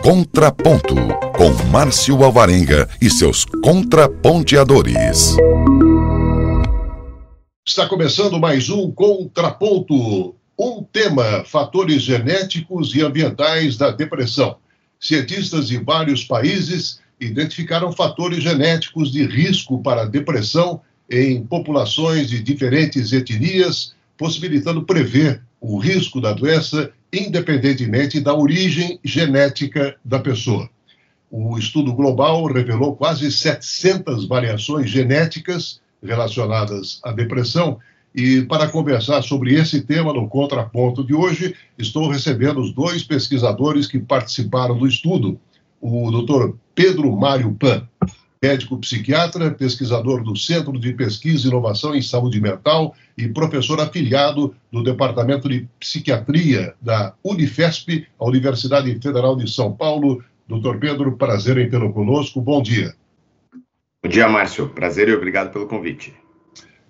Contraponto, com Márcio Alvarenga e seus contraponteadores. Está começando mais um Contraponto. Um tema: fatores genéticos e ambientais da depressão. Cientistas de vários países identificaram fatores genéticos de risco para a depressão em populações de diferentes etnias, possibilitando prever o risco da doença independentemente da origem genética da pessoa. O estudo global revelou quase 700 variações genéticas relacionadas à depressão. E para conversar sobre esse tema no Contraponto de hoje, estou recebendo os dois pesquisadores que participaram do estudo. O Dr. Pedro Mário Pan, médico psiquiatra, pesquisador do Centro de Pesquisa e Inovação em Saúde Mental e professor afiliado do Departamento de Psiquiatria da Unifesp, a Universidade Federal de São Paulo. Dr. Pedro, prazer em tê-lo conosco. Bom dia. Bom dia, Márcio. Prazer e obrigado pelo convite.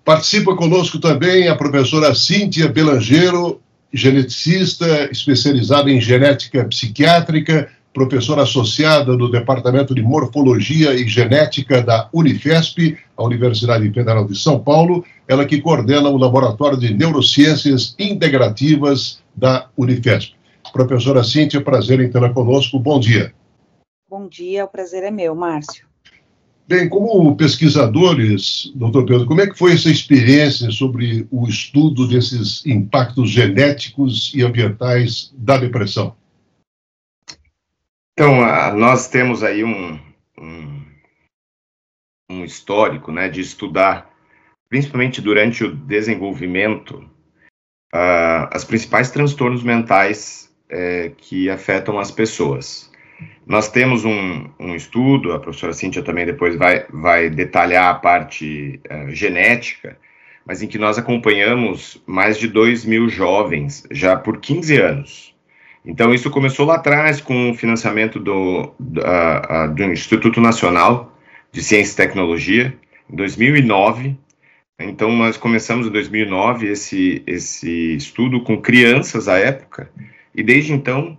Participa conosco também a professora Cíntia Belangeiro, geneticista especializada em genética psiquiátrica, professora associada do Departamento de Morfologia e Genética da Unifesp, a Universidade Federal de São Paulo, ela que coordena o Laboratório de Neurociências Integrativas da Unifesp. Professora Cíntia, prazer em tê-la conosco. Bom dia. Bom dia, o prazer é meu, Márcio. Bem, como pesquisadores, doutor Pedro, como é que foi essa experiência sobre o estudo desses impactos genéticos e ambientais da depressão? Então, nós temos aí um histórico, né, de estudar, principalmente durante o desenvolvimento, as principais transtornos mentais que afetam as pessoas. Nós temos um estudo, a professora Cíntia também depois vai detalhar a parte genética, mas em que nós acompanhamos mais de 2.000 jovens já por 15 anos. Então, isso começou lá atrás com o financiamento do Instituto Nacional de Ciência e Tecnologia, em 2009. Então, nós começamos em 2009 esse estudo com crianças à época, e desde então,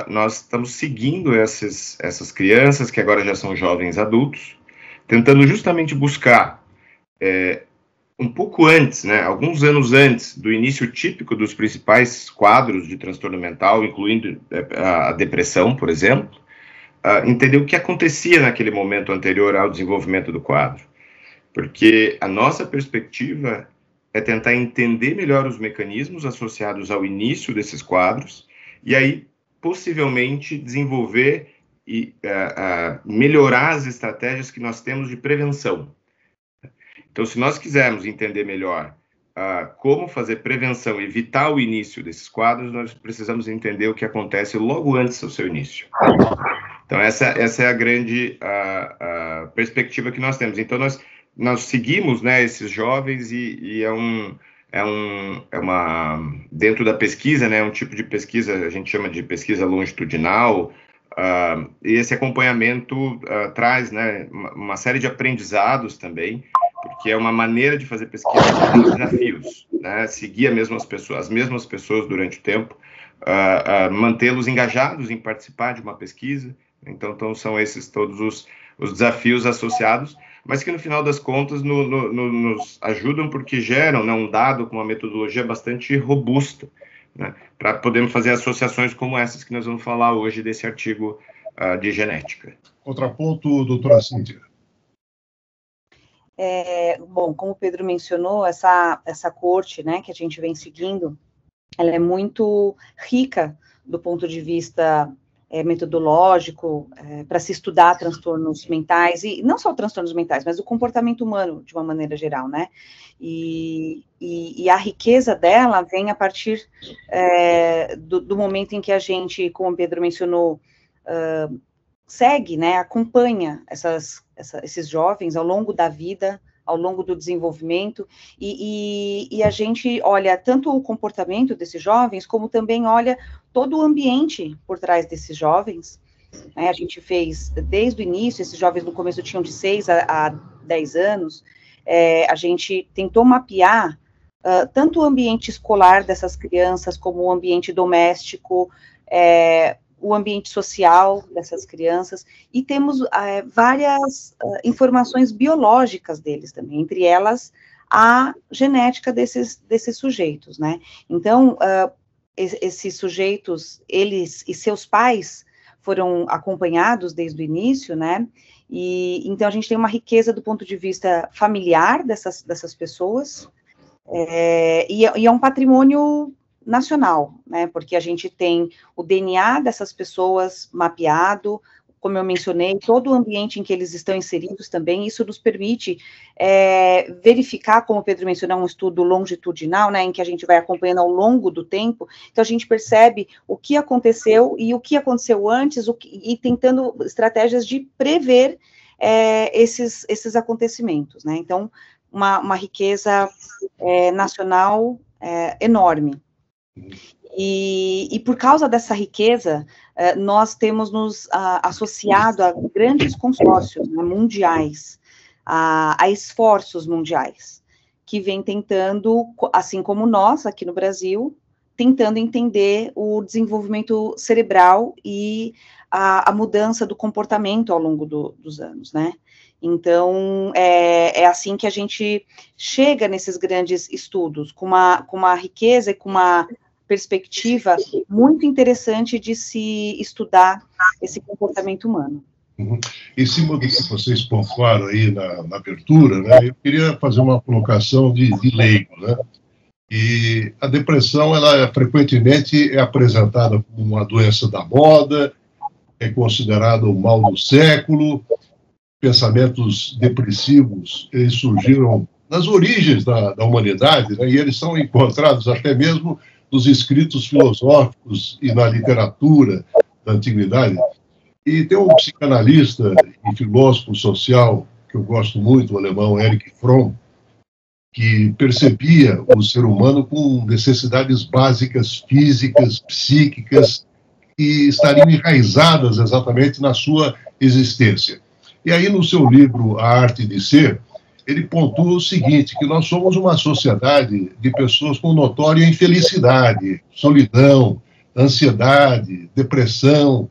nós estamos seguindo essas crianças, que agora já são jovens adultos, tentando justamente buscar, um pouco antes, né, alguns anos antes do início típico dos principais quadros de transtorno mental, incluindo a depressão, por exemplo, entender o que acontecia naquele momento anterior ao desenvolvimento do quadro. Porque a nossa perspectiva é tentar entender melhor os mecanismos associados ao início desses quadros, e aí, possivelmente, desenvolver e melhorar as estratégias que nós temos de prevenção. Então, se nós quisermos entender melhor como fazer prevenção, evitar o início desses quadros, nós precisamos entender o que acontece logo antes do seu início. Então, essa é a grande perspectiva que nós temos. Então, nós seguimos, né, esses jovens e dentro da pesquisa, né, um tipo de pesquisa, a gente chama de pesquisa longitudinal, e esse acompanhamento traz, né, uma série de aprendizados também, porque é uma maneira de fazer pesquisa com desafios, né, seguir as mesmas pessoas durante o tempo, mantê-los engajados em participar de uma pesquisa. Então são esses todos os desafios associados, mas que no final das contas nos ajudam porque geram, né, um dado com uma metodologia bastante robusta, né, para podermos fazer associações como essas que nós vamos falar hoje desse artigo de genética. Contraponto, doutora Cíntia. Bom, como o Pedro mencionou, essa corte, né, que a gente vem seguindo, ela é muito rica do ponto de vista metodológico, para se estudar transtornos mentais, e não só transtornos mentais, mas o comportamento humano, de uma maneira geral, né? E a riqueza dela vem a partir do momento em que a gente, como o Pedro mencionou, segue, né, acompanha esses jovens ao longo da vida, ao longo do desenvolvimento, e a gente olha tanto o comportamento desses jovens, como também olha todo o ambiente por trás desses jovens, né? A gente fez, desde o início, esses jovens no começo tinham de 6 a 10 anos, a gente tentou mapear tanto o ambiente escolar dessas crianças, como o ambiente doméstico, o ambiente social dessas crianças, e temos várias informações biológicas deles também, entre elas a genética desses sujeitos, né? Então, esses sujeitos, eles e seus pais foram acompanhados desde o início, né? E então a gente tem uma riqueza do ponto de vista familiar dessas pessoas, e é um patrimônio nacional, né? Porque a gente tem o DNA dessas pessoas mapeado, como eu mencionei, todo o ambiente em que eles estão inseridos também. Isso nos permite verificar, como o Pedro mencionou, um estudo longitudinal, né, em que a gente vai acompanhando ao longo do tempo. Então, a gente percebe o que aconteceu e o que aconteceu antes, e tentando estratégias de prever esses acontecimentos, né? Então, uma riqueza nacional enorme. E por causa dessa riqueza, nós temos nos associado a grandes consórcios, né, mundiais, a esforços mundiais, que vêm tentando, assim como nós, aqui no Brasil, tentando entender o desenvolvimento cerebral e a mudança do comportamento ao longo dos anos, né? Então, é assim que a gente chega nesses grandes estudos, com uma riqueza e com uma perspectiva muito interessante de se estudar esse comportamento humano. Uhum. Em cima do que vocês pontuaram aí na abertura, né, eu queria fazer uma colocação de leigo, né? E a depressão, ela frequentemente é apresentada como uma doença da moda, é considerada o mal do século. Pensamentos depressivos, eles surgiram nas origens da humanidade, né, e eles são encontrados até mesmo nos escritos filosóficos e na literatura da antiguidade. E tem um psicanalista e filósofo social que eu gosto muito, o alemão Erich Fromm, que percebia o ser humano com necessidades básicas físicas, psíquicas, que estariam enraizadas exatamente na sua existência. E aí, no seu livro A Arte de Ser, ele pontua o seguinte, que nós somos uma sociedade de pessoas com notória infelicidade, solidão, ansiedade, depressão,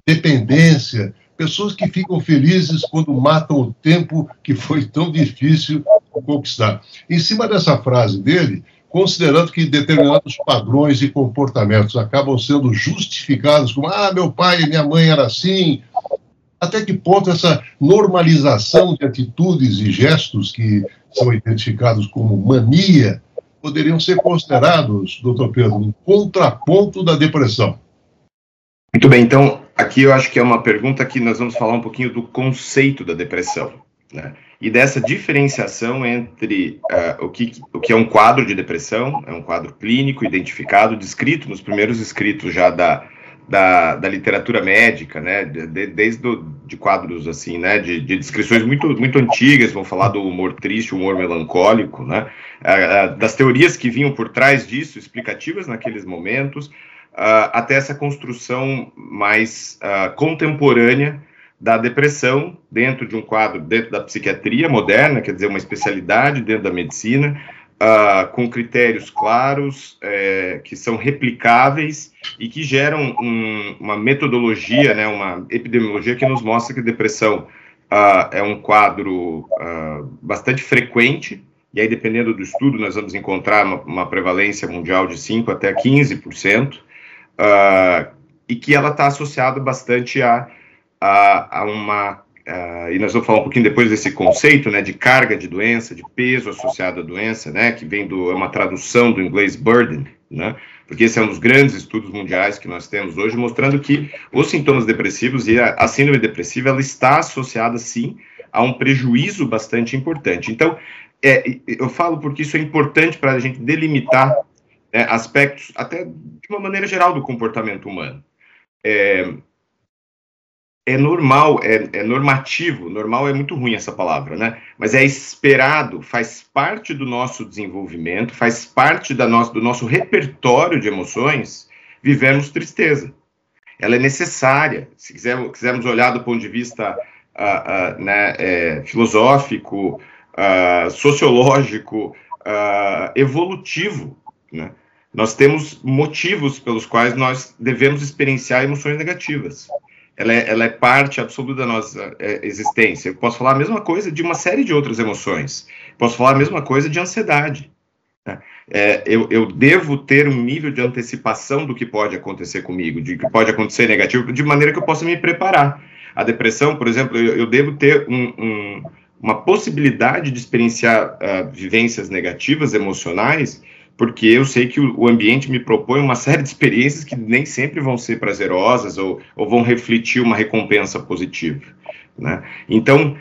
dependência, pessoas que ficam felizes quando matam o tempo que foi tão difícil conquistar. Em cima dessa frase dele, considerando que determinados padrões e comportamentos acabam sendo justificados como, meu pai e minha mãe era assim, até que ponto essa normalização de atitudes e gestos que são identificados como mania poderiam ser considerados, doutor Pedro, um contraponto da depressão? Muito bem, então, aqui eu acho que é uma pergunta que nós vamos falar um pouquinho do conceito da depressão, né? E dessa diferenciação entre o que é um quadro de depressão, é um quadro clínico, identificado, descrito nos primeiros escritos já da literatura médica, né, desde de quadros assim, né, de descrições muito antigas, vão falar do humor triste, humor melancólico, né, das teorias que vinham por trás disso, explicativas naqueles momentos, até essa construção mais contemporânea da depressão dentro de um quadro, dentro da psiquiatria moderna, quer dizer, uma especialidade dentro da medicina, com critérios claros, que são replicáveis e que geram uma metodologia, né, uma epidemiologia que nos mostra que a depressão é um quadro bastante frequente, e aí, dependendo do estudo, nós vamos encontrar uma prevalência mundial de 5% até 15%, e que ela está associada bastante a uma... e nós vamos falar um pouquinho depois desse conceito, né, de carga de doença, de peso associado à doença, né, que vem é uma tradução do inglês burden, né, porque esse é um dos grandes estudos mundiais que nós temos hoje, mostrando que os sintomas depressivos e a síndrome depressiva, ela está associada, sim, a um prejuízo bastante importante. Então, eu falo porque isso é importante para a gente delimitar, né, aspectos, até de uma maneira geral, do comportamento humano. É normal, é normativo, normal é muito ruim essa palavra, né? Mas é esperado, faz parte do nosso desenvolvimento, faz parte do nosso repertório de emoções, vivermos tristeza. Ela é necessária, se quisermos olhar do ponto de vista né, filosófico, sociológico, evolutivo, né? Nós temos motivos pelos quais nós devemos experienciar emoções negativas. Ela é parte absoluta da nossa existência. Eu posso falar a mesma coisa de uma série de outras emoções. Posso falar a mesma coisa de ansiedade. Eu devo ter um nível de antecipação do que pode acontecer comigo, de que pode acontecer negativo, de maneira que eu possa me preparar. A depressão, por exemplo, eu devo ter uma possibilidade de experienciar vivências negativas, emocionais, porque eu sei que o ambiente me propõe uma série de experiências que nem sempre vão ser prazerosas ou vão refletir uma recompensa positiva, né? Então,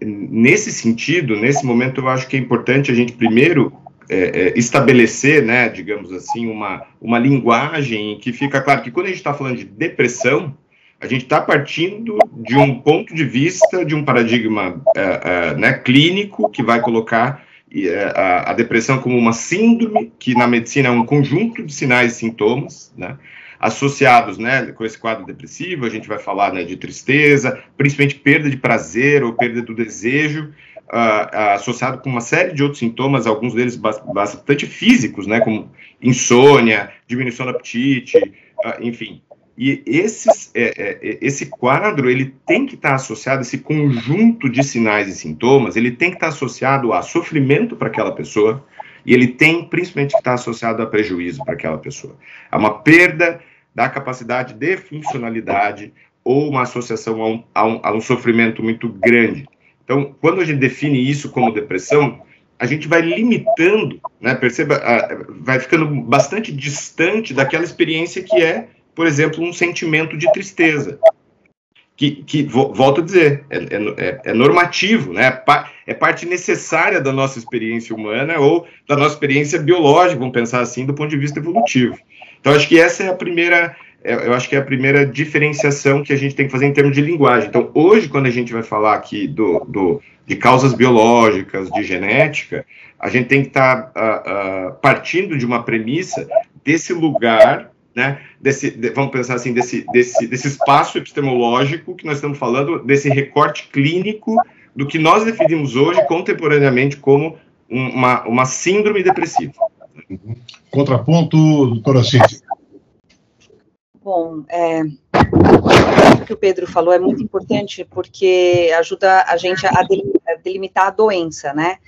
nesse sentido, nesse momento, eu acho que é importante a gente primeiro estabelecer, né, digamos assim, uma linguagem em que fica claro que quando a gente está falando de depressão, a gente está partindo de um ponto de vista, de um paradigma né, clínico, que vai colocar a depressão como uma síndrome, que na medicina é um conjunto de sinais e sintomas, né, associados, né, com esse quadro depressivo. A gente vai falar, né, de tristeza, principalmente perda de prazer ou perda do desejo, associado com uma série de outros sintomas, alguns deles bastante físicos, né, como insônia, diminuição do apetite, enfim. E esse quadro, ele tem que estar associado, esse conjunto de sinais e sintomas, ele tem que estar associado a sofrimento para aquela pessoa, e ele tem, principalmente, que estar associado a prejuízo para aquela pessoa. A uma perda da capacidade de funcionalidade ou uma associação a um sofrimento muito grande. Então, quando a gente define isso como depressão, a gente vai limitando, né, perceba, vai ficando bastante distante daquela experiência que é, por exemplo, um sentimento de tristeza, que volto a dizer, é normativo, né? É parte necessária da nossa experiência humana ou da nossa experiência biológica, vamos pensar assim, do ponto de vista evolutivo. Então, acho que essa é a primeira, eu acho que é a primeira diferenciação que a gente tem que fazer em termos de linguagem. Então, hoje, quando a gente vai falar aqui de causas biológicas, de genética, a gente tem que estar partindo de uma premissa desse lugar, né, vamos pensar assim, desse espaço epistemológico que nós estamos falando, desse recorte clínico do que nós definimos hoje, contemporaneamente, como uma síndrome depressiva. Contraponto, doutora Cíntia. Bom, o que o Pedro falou é muito importante, porque ajuda a gente a delimitar a doença, né?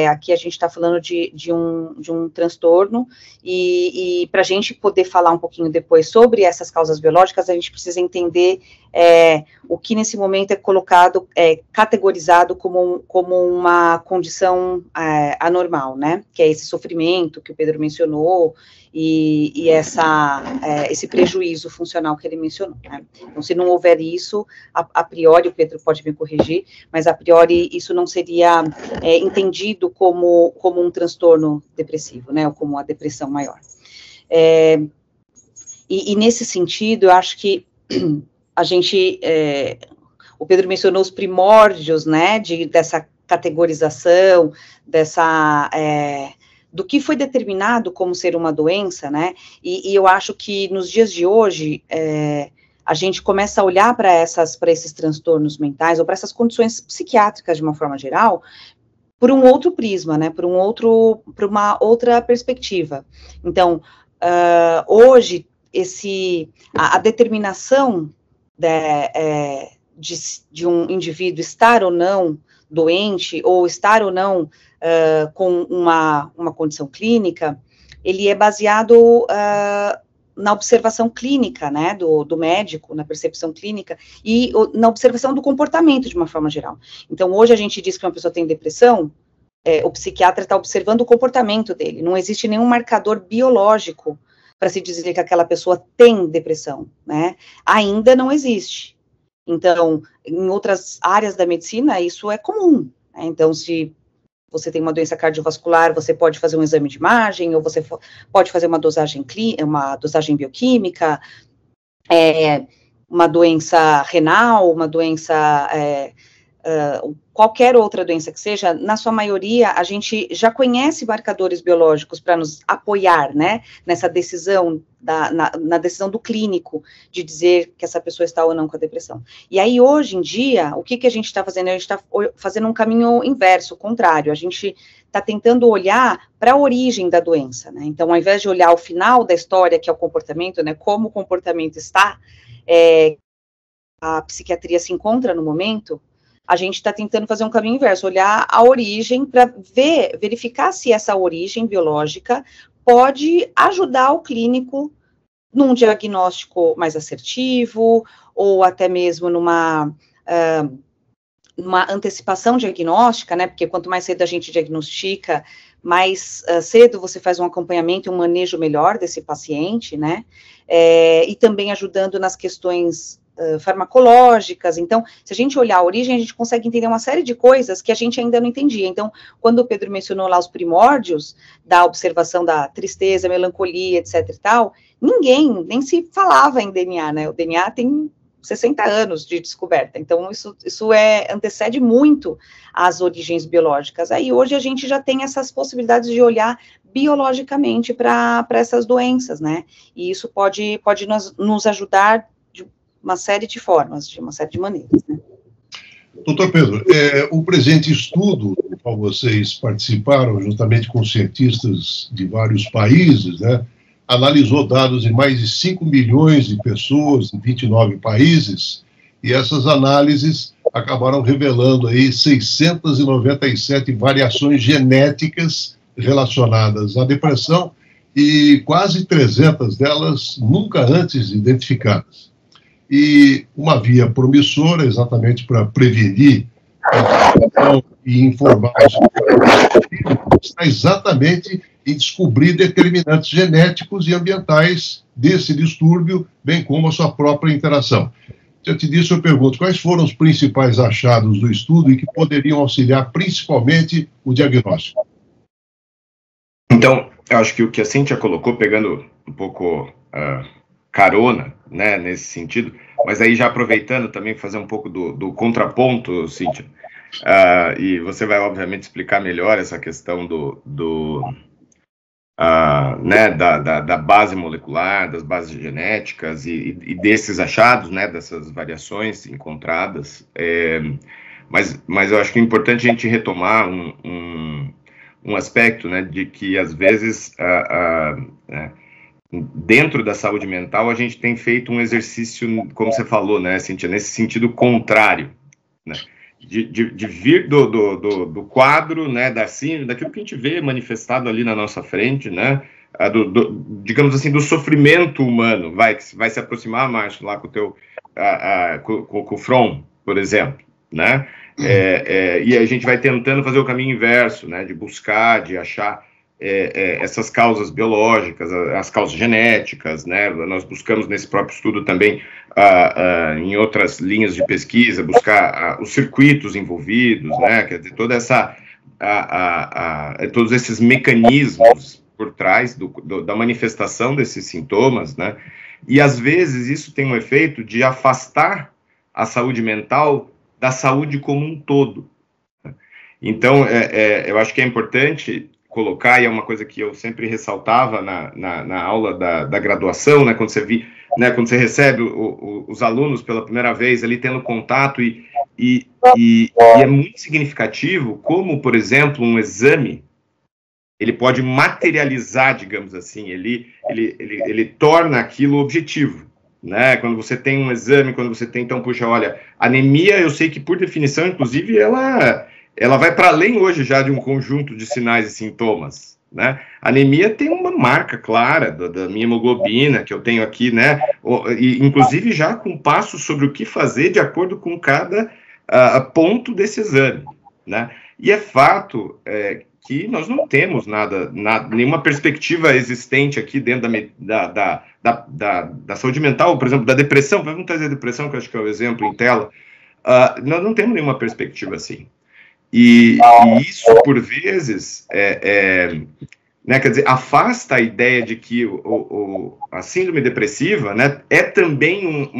Aqui a gente está falando de um transtorno, e para a gente poder falar um pouquinho depois sobre essas causas biológicas, a gente precisa entender o que nesse momento é colocado, categorizado como uma condição anormal, né? Que é esse sofrimento que o Pedro mencionou, e esse prejuízo funcional que ele mencionou, né? Então, se não houver isso, a priori, o Pedro pode me corrigir, mas a priori isso não seria entendido como um transtorno depressivo, né, ou como uma depressão maior. E nesse sentido, eu acho que a gente, o Pedro mencionou os primórdios, né, dessa categorização, do que foi determinado como ser uma doença, né, e eu acho que nos dias de hoje, a gente começa a olhar para esses transtornos mentais, ou para essas condições psiquiátricas de uma forma geral, por um outro prisma, né, por uma outra perspectiva. Então, hoje, a determinação de um indivíduo estar ou não doente, ou estar ou não com uma condição clínica, ele é baseado na observação clínica, né, do médico, na percepção clínica, e na observação do comportamento de uma forma geral. Então, hoje a gente diz que uma pessoa tem depressão, o psiquiatra está observando o comportamento dele, não existe nenhum marcador biológico para se dizer que aquela pessoa tem depressão, né, ainda não existe. Então, em outras áreas da medicina, isso é comum, né? Então, se você tem uma doença cardiovascular, você pode fazer um exame de imagem, ou você pode fazer uma dosagem bioquímica, uma doença renal, uma doença, qualquer outra doença que seja, na sua maioria, a gente já conhece marcadores biológicos para nos apoiar, né, nessa decisão, na decisão do clínico, de dizer que essa pessoa está ou não com a depressão. E aí, hoje em dia, o que a gente está fazendo? A gente está fazendo um caminho inverso, contrário, a gente está tentando olhar para a origem da doença, né, então, ao invés de olhar o final da história, que é o comportamento, né, como o comportamento está, a psiquiatria se encontra no momento, a gente está tentando fazer um caminho inverso, olhar a origem para verificar se essa origem biológica pode ajudar o clínico num diagnóstico mais assertivo, ou até mesmo numa antecipação diagnóstica, né, porque quanto mais cedo a gente diagnostica, mais cedo você faz um acompanhamento, um manejo melhor desse paciente, né, e também ajudando nas questões farmacológicas. Então, se a gente olhar a origem, a gente consegue entender uma série de coisas que a gente ainda não entendia. Então, quando o Pedro mencionou lá os primórdios da observação da tristeza, melancolia, etc e tal, ninguém nem se falava em DNA, né? O DNA tem 60 anos de descoberta, então isso antecede muito as origens biológicas. Aí hoje a gente já tem essas possibilidades de olhar biologicamente para essas doenças, né? E isso pode nos ajudar de uma série de formas, de uma série de maneiras, né? Doutor Pedro, o presente estudo, do qual vocês participaram, juntamente com cientistas de vários países, né, analisou dados de mais de 5 milhões de pessoas em 29 países, e essas análises acabaram revelando aí 697 variações genéticas relacionadas à depressão, e quase 300 delas nunca antes identificadas. E uma via promissora, exatamente para prevenir e informar está exatamente em descobrir determinantes genéticos e ambientais desse distúrbio, bem como a sua própria interação. Diante disso, eu pergunto, quais foram os principais achados do estudo e que poderiam auxiliar principalmente o diagnóstico? Então, eu acho que o que a Cíntia colocou, pegando um pouco carona, né, nesse sentido, mas aí já aproveitando também fazer um pouco do contraponto, Cíntia, e você vai obviamente explicar melhor essa questão né, da base molecular, das bases genéticas e desses achados, né, dessas variações encontradas, mas eu acho que é importante a gente retomar um aspecto, né, de que às vezes né, dentro da saúde mental a gente tem feito um exercício, como você falou, né, Cíntia, nesse sentido contrário, né, de vir do quadro, né, daquilo que a gente vê manifestado ali na nossa frente, né, digamos assim, do sofrimento humano, que vai se aproximar, Márcio, lá com o teu, com o Fromm, por exemplo, né, e a gente vai tentando fazer o caminho inverso, né, de buscar, de achar essas causas biológicas, as causas genéticas, né, nós buscamos nesse próprio estudo também, em outras linhas de pesquisa, buscar os circuitos envolvidos, né, quer dizer, todos esses mecanismos por trás da manifestação desses sintomas, né, e às vezes isso tem um efeito de afastar a saúde mental da saúde como um todo. Então, eu acho que é importante colocar, e é uma coisa que eu sempre ressaltava na aula da graduação, né, quando você recebe os alunos pela primeira vez ali tendo contato, e é muito significativo como, por exemplo, um exame, ele pode materializar, digamos assim, ele torna aquilo objetivo, né, quando você tem um exame, quando você tem, então, puxa, olha, anemia, eu sei que por definição, inclusive, ela vai para além hoje já de um conjunto de sinais e sintomas, né? A anemia tem uma marca clara da minha hemoglobina, que eu tenho aqui, né? E, inclusive já com passos sobre o que fazer de acordo com cada ponto desse exame, né? E é fato que nós não temos nenhuma perspectiva existente aqui dentro da saúde mental, por exemplo, da depressão. Vamos trazer a depressão, que eu acho que é o exemplo em tela. Nós não temos nenhuma perspectiva assim. E isso, por vezes, né? Quer dizer, afasta a ideia de que a síndrome depressiva, né, é também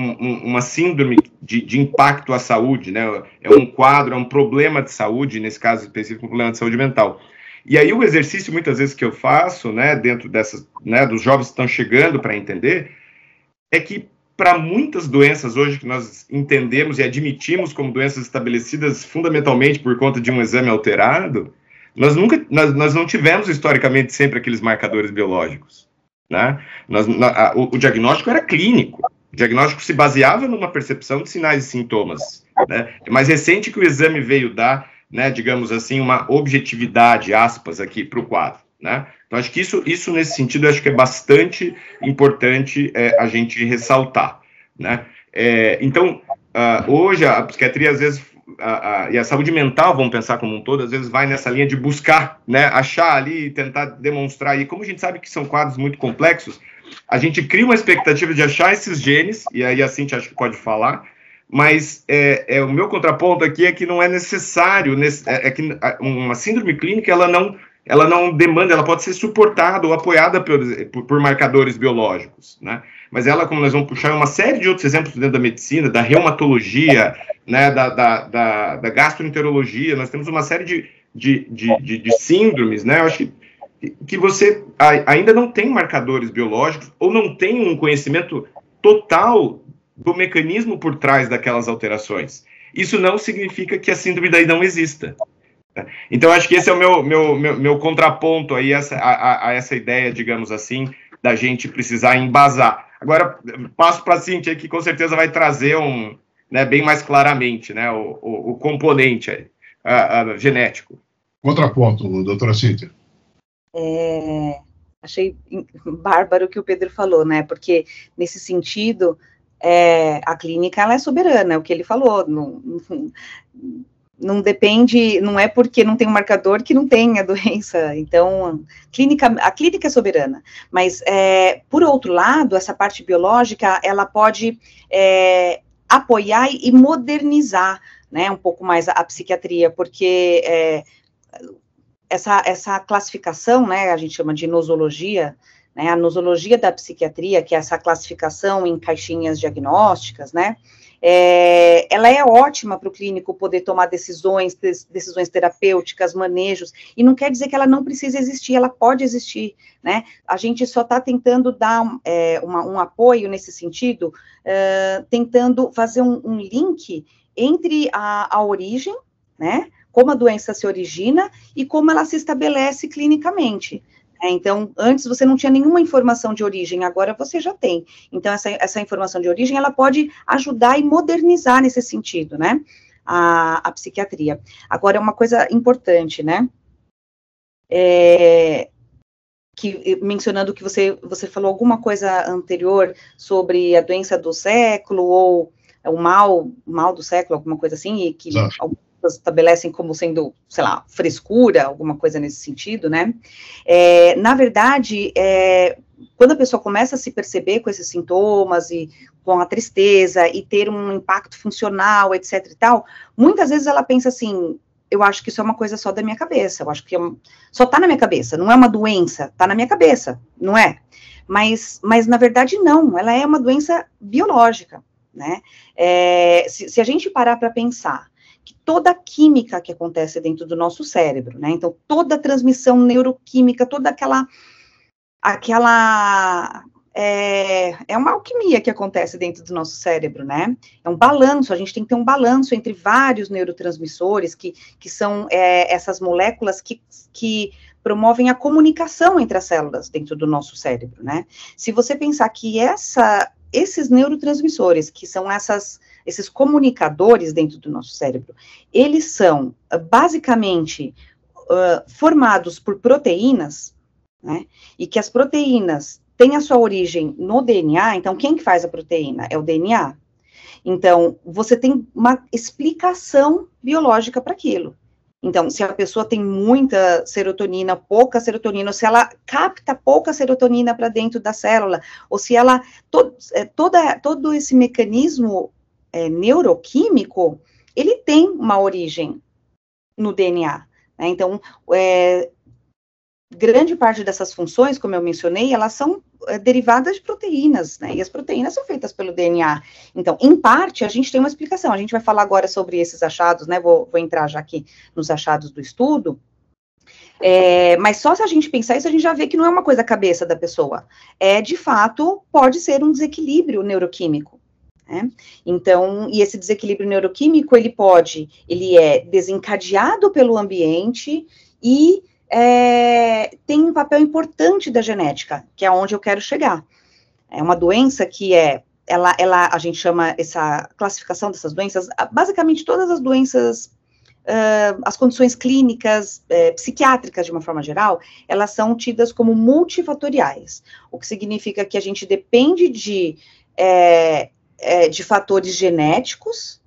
uma síndrome de impacto à saúde, né? É um quadro, é um problema de saúde, nesse caso específico, um problema de saúde mental. E aí o exercício, muitas vezes, que eu faço, né, dentro dessas, né, dos jovens que estão chegando para entender, é que para muitas doenças hoje que nós entendemos e admitimos como doenças estabelecidas fundamentalmente por conta de um exame alterado, nós não tivemos historicamente sempre aqueles marcadores biológicos, né? O diagnóstico era clínico, o diagnóstico se baseava numa percepção de sinais e sintomas, né? É mais recente que o exame veio dar, né, digamos assim, uma objetividade, aspas, aqui para o quadro, né? Então, acho que isso nesse sentido, acho que é bastante importante a gente ressaltar, né? Então, hoje, a psiquiatria, às vezes, e a saúde mental, vamos pensar como um todo, às vezes vai nessa linha de buscar, né, achar ali, tentar demonstrar, e como a gente sabe que são quadros muito complexos, a gente cria uma expectativa de achar esses genes, e aí a Cíntia acho que pode falar, mas o meu contraponto aqui é que não é necessário, que uma síndrome clínica, ela não demanda, ela pode ser suportada ou apoiada por marcadores biológicos, né? Mas ela, como nós vamos puxar uma série de outros exemplos dentro da medicina, da reumatologia, né, da gastroenterologia, nós temos uma série de síndromes, né? Eu acho que você ainda não tem marcadores biológicos ou não tem um conhecimento total do mecanismo por trás daquelas alterações. Isso não significa que a síndrome daí não exista. Então, acho que esse é o meu contraponto aí a essa ideia, digamos assim, da gente precisar embasar. Agora, passo para a Cíntia, que com certeza vai trazer né, bem mais claramente, né, o componente aí, genético. Contraponto, doutora Cíntia. Achei bárbaro o que o Pedro falou, né, porque nesse sentido, a clínica ela é soberana, é o que ele falou, não depende, não é porque não tem um marcador que não tem a doença, então a clínica é soberana, mas por outro lado, essa parte biológica, ela pode apoiar e modernizar, né, um pouco mais a psiquiatria, porque essa classificação, né, a gente chama de nosologia, né, a nosologia da psiquiatria, que é essa classificação em caixinhas diagnósticas, né, ela é ótima para o clínico poder tomar decisões terapêuticas, manejos, e não quer dizer que ela não precisa existir, ela pode existir, né, a gente só está tentando dar um apoio nesse sentido, tentando fazer um link entre a origem, né, como a doença se origina e como ela se estabelece clinicamente. Então, antes você não tinha nenhuma informação de origem, agora você já tem. Então, essa informação de origem, ela pode ajudar e modernizar nesse sentido, né, a psiquiatria. Agora, uma coisa importante, né, mencionando que você falou alguma coisa anterior sobre a doença do século, ou o mal do século, alguma coisa assim, e que estabelecem como sendo, sei lá, frescura, alguma coisa nesse sentido, né? Na verdade, quando a pessoa começa a se perceber com esses sintomas e com a tristeza e ter um impacto funcional, etc e tal, muitas vezes ela pensa assim, eu acho que isso é uma coisa só da minha cabeça, eu acho que só tá na minha cabeça, não é uma doença, tá na minha cabeça, não é? Mas na verdade não, ela é uma doença biológica, né? Se a gente parar para pensar que toda a química que acontece dentro do nosso cérebro, né, então toda a transmissão neuroquímica, toda aquela é uma alquimia que acontece dentro do nosso cérebro, né, é um balanço, a gente tem que ter um balanço entre vários neurotransmissores, que são essas moléculas que promovem a comunicação entre as células dentro do nosso cérebro, né, se você pensar que esses neurotransmissores, que são esses comunicadores dentro do nosso cérebro, eles são basicamente formados por proteínas, né, e que as proteínas têm a sua origem no DNA, então quem que faz a proteína? É o DNA. Então, você tem uma explicação biológica para aquilo. Então, se a pessoa tem muita serotonina, pouca serotonina, ou se ela capta pouca serotonina para dentro da célula, ou se ela, todo esse mecanismo neuroquímico, ele tem uma origem no DNA, né? Então, grande parte dessas funções, como eu mencionei, elas são derivadas de proteínas, né? E as proteínas são feitas pelo DNA. Então, em parte, a gente tem uma explicação. A gente vai falar agora sobre esses achados, né? Vou entrar já aqui nos achados do estudo. Mas só se a gente pensar isso, a gente já vê que não é uma coisa da cabeça da pessoa. De fato, pode ser um desequilíbrio neuroquímico. Né? Então, e esse desequilíbrio neuroquímico, ele é desencadeado pelo ambiente e tem um papel importante da genética, que é onde eu quero chegar. É uma doença que a gente chama essa classificação dessas doenças, basicamente todas as doenças, as condições clínicas, psiquiátricas de uma forma geral, elas são tidas como multifatoriais, o que significa que a gente depende de fatores genéticos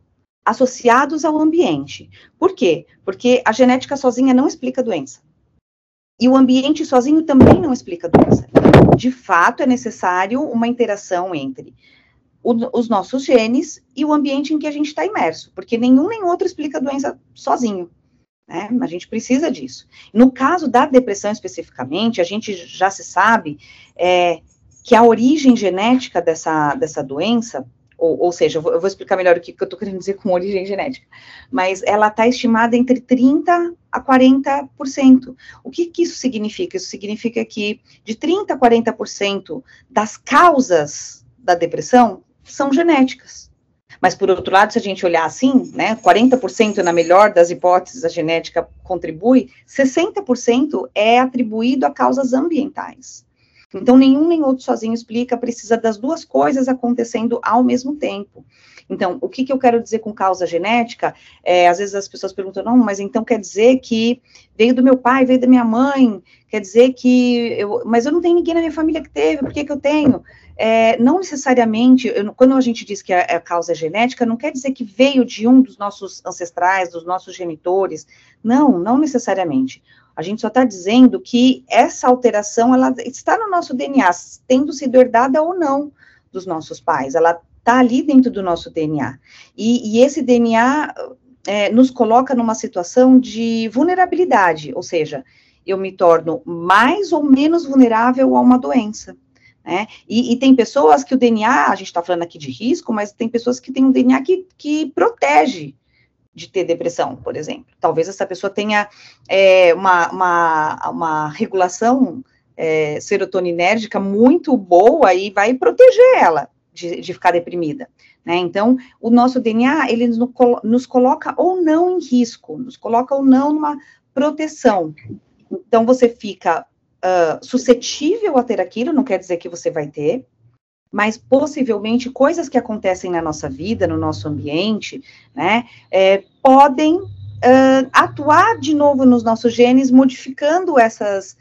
associados ao ambiente. Por quê? Porque a genética sozinha não explica a doença. E o ambiente sozinho também não explica a doença. Então, de fato, é necessário uma interação entre os nossos genes e o ambiente em que a gente está imerso, porque nenhum nem outro explica a doença sozinho, né? A gente precisa disso. No caso da depressão especificamente, a gente já se sabe que a origem genética dessa doença, ou seja, eu vou explicar melhor o que eu estou querendo dizer com origem genética, mas ela está estimada entre 30% a 40%. O que isso significa? Isso significa que de 30% a 40% das causas da depressão são genéticas. Mas, por outro lado, se a gente olhar assim, né, 40% na melhor das hipóteses a genética contribui, 60% é atribuído a causas ambientais. Então, nenhum nem outro sozinho explica, precisa das duas coisas acontecendo ao mesmo tempo. Então, o que eu quero dizer com causa genética? Às vezes as pessoas perguntam, não, mas então quer dizer que veio do meu pai, veio da minha mãe, quer dizer que mas eu não tenho ninguém na minha família que teve, por que eu tenho? Não necessariamente, quando a gente diz que a causa é genética, não quer dizer que veio de um dos nossos ancestrais, dos nossos genitores, não necessariamente. A gente só está dizendo que essa alteração, ela está no nosso DNA, tendo sido herdada ou não dos nossos pais, ela está ali dentro do nosso DNA, e esse DNA nos coloca numa situação de vulnerabilidade, ou seja, eu me torno mais ou menos vulnerável a uma doença. Né? E tem pessoas que o DNA, a gente está falando aqui de risco, mas tem pessoas que têm um DNA que protege de ter depressão, por exemplo. Talvez essa pessoa tenha uma regulação serotoninérgica muito boa e vai proteger ela de ficar deprimida. Né? Então, o nosso DNA, ele nos coloca ou não em risco, nos coloca ou não numa proteção. Então, você fica suscetível a ter aquilo, não quer dizer que você vai ter, mas possivelmente coisas que acontecem na nossa vida, no nosso ambiente, né, podem atuar de novo nos nossos genes, modificando essas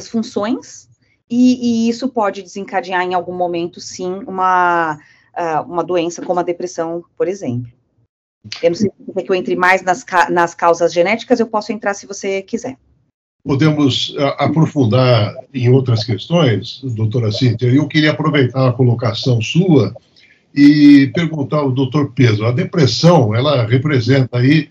funções, e isso pode desencadear em algum momento, sim, uma doença como a depressão, por exemplo. Eu não sei se você quer que eu entre mais nas causas genéticas, eu posso entrar se você quiser. Podemos aprofundar em outras questões, doutora Cíntia. Eu queria aproveitar a colocação sua e perguntar ao doutor Pedro. A depressão, ela representa aí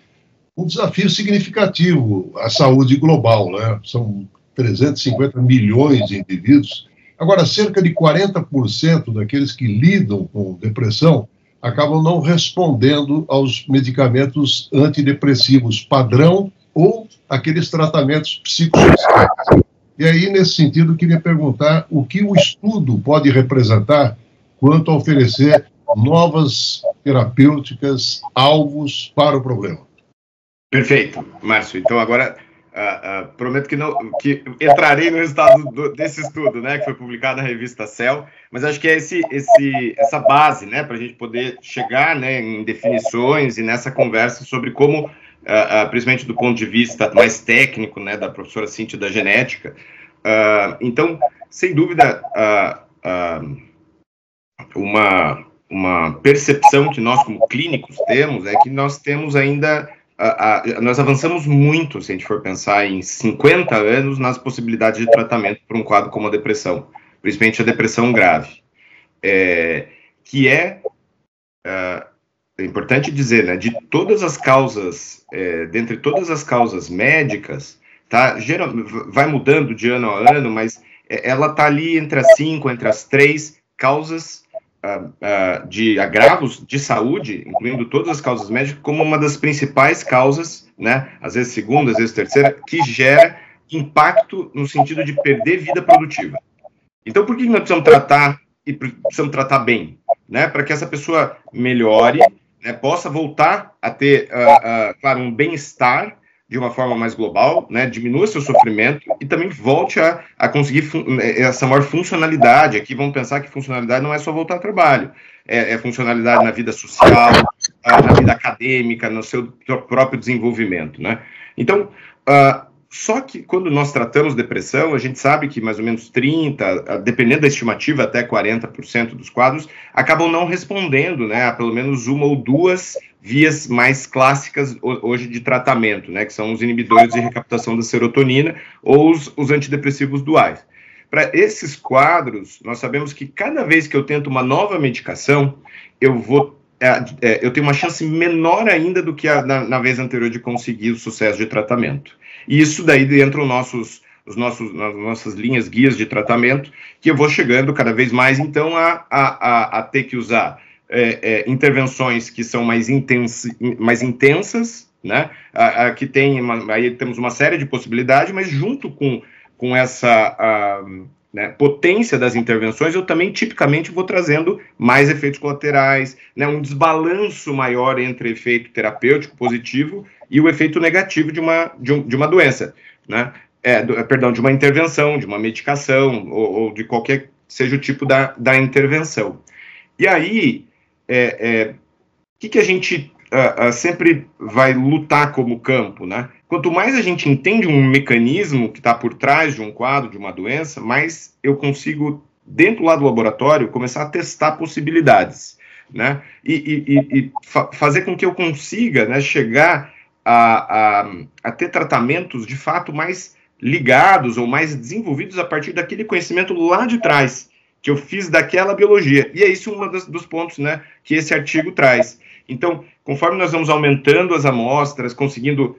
um desafio significativo à saúde global, né? São 350 milhões de indivíduos. Agora, cerca de 40% daqueles que lidam com depressão acabam não respondendo aos medicamentos antidepressivos padrão ou aqueles tratamentos psicossociais. E aí, nesse sentido, eu queria perguntar o que o estudo pode representar quanto a oferecer novas terapêuticas, alvos para o problema. Perfeito, Márcio. Então, agora, prometo que entrarei no resultado desse estudo, né, que foi publicado na revista Cell, mas acho que é essa base, né, para a gente poder chegar, né, em definições e nessa conversa sobre como, principalmente do ponto de vista mais técnico, né, da professora Cíntia da genética. Então, sem dúvida, uma percepção que nós, como clínicos, temos é que nós temos ainda... nós avançamos muito, se a gente for pensar em 50 anos, nas possibilidades de tratamento para um quadro como a depressão, principalmente a depressão grave, que é importante dizer, né, de todas as causas, dentre todas as causas médicas, tá? Vai mudando de ano a ano, mas ela está ali entre as 5, entre as 3 causas de agravos de saúde, incluindo todas as causas médicas, como uma das principais causas, né? Às vezes segunda, às vezes terceira, que gera impacto no sentido de perder vida produtiva. Então, por que nós precisamos tratar e precisamos tratar bem, né? Para que essa pessoa melhore, né, possa voltar a ter, claro, um bem-estar de uma forma mais global, né, diminua seu sofrimento e também volte a conseguir essa maior funcionalidade. Aqui vamos pensar que funcionalidade não é só voltar ao trabalho, é funcionalidade na vida social, na vida acadêmica, no seu próprio desenvolvimento, né? Então, só que quando nós tratamos depressão, a gente sabe que mais ou menos 30%, dependendo da estimativa, até 40% dos quadros, acabam não respondendo, né, a pelo menos uma ou duas vias mais clássicas hoje de tratamento, né, que são os inibidores de recaptação da serotonina ou os antidepressivos duais. Para esses quadros, nós sabemos que cada vez que eu tento uma nova medicação, eu tenho uma chance menor ainda do que na vez anterior de conseguir o sucesso de tratamento. E isso daí entram nas nossas linhas guias de tratamento, que eu vou chegando cada vez mais, então, a ter que usar intervenções que são mais intensas, né? Aí temos uma série de possibilidades, mas junto com essa né, potência das intervenções, eu também tipicamente vou trazendo mais efeitos colaterais, né, um desbalanço maior entre efeito terapêutico positivo e o efeito negativo de uma doença, né? De uma intervenção, de uma medicação, ou de qualquer seja o tipo da intervenção. E aí, o que a gente sempre vai lutar como campo, né? Quanto mais a gente entende um mecanismo que está por trás de um quadro, de uma doença, mais eu consigo, dentro lá do laboratório, começar a testar possibilidades, né? E fazer com que eu consiga, né, chegar a ter tratamentos, de fato, mais ligados ou mais desenvolvidos a partir daquele conhecimento lá de trás, que eu fiz daquela biologia. E é isso um dos pontos, né, que esse artigo traz. Então, conforme nós vamos aumentando as amostras, conseguindo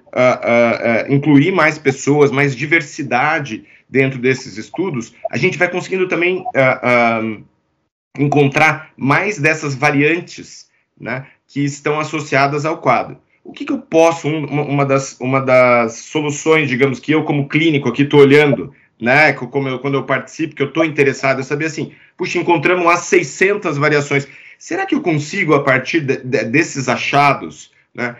incluir mais pessoas, mais diversidade dentro desses estudos, a gente vai conseguindo também encontrar mais dessas variantes, né, que estão associadas ao quadro. O que eu posso, uma das soluções, digamos, que eu como clínico aqui estou olhando, né, quando eu participo, que eu estou interessado, eu saber assim, puxa, encontramos lá 600 variações. Será que eu consigo, a partir desses achados, né,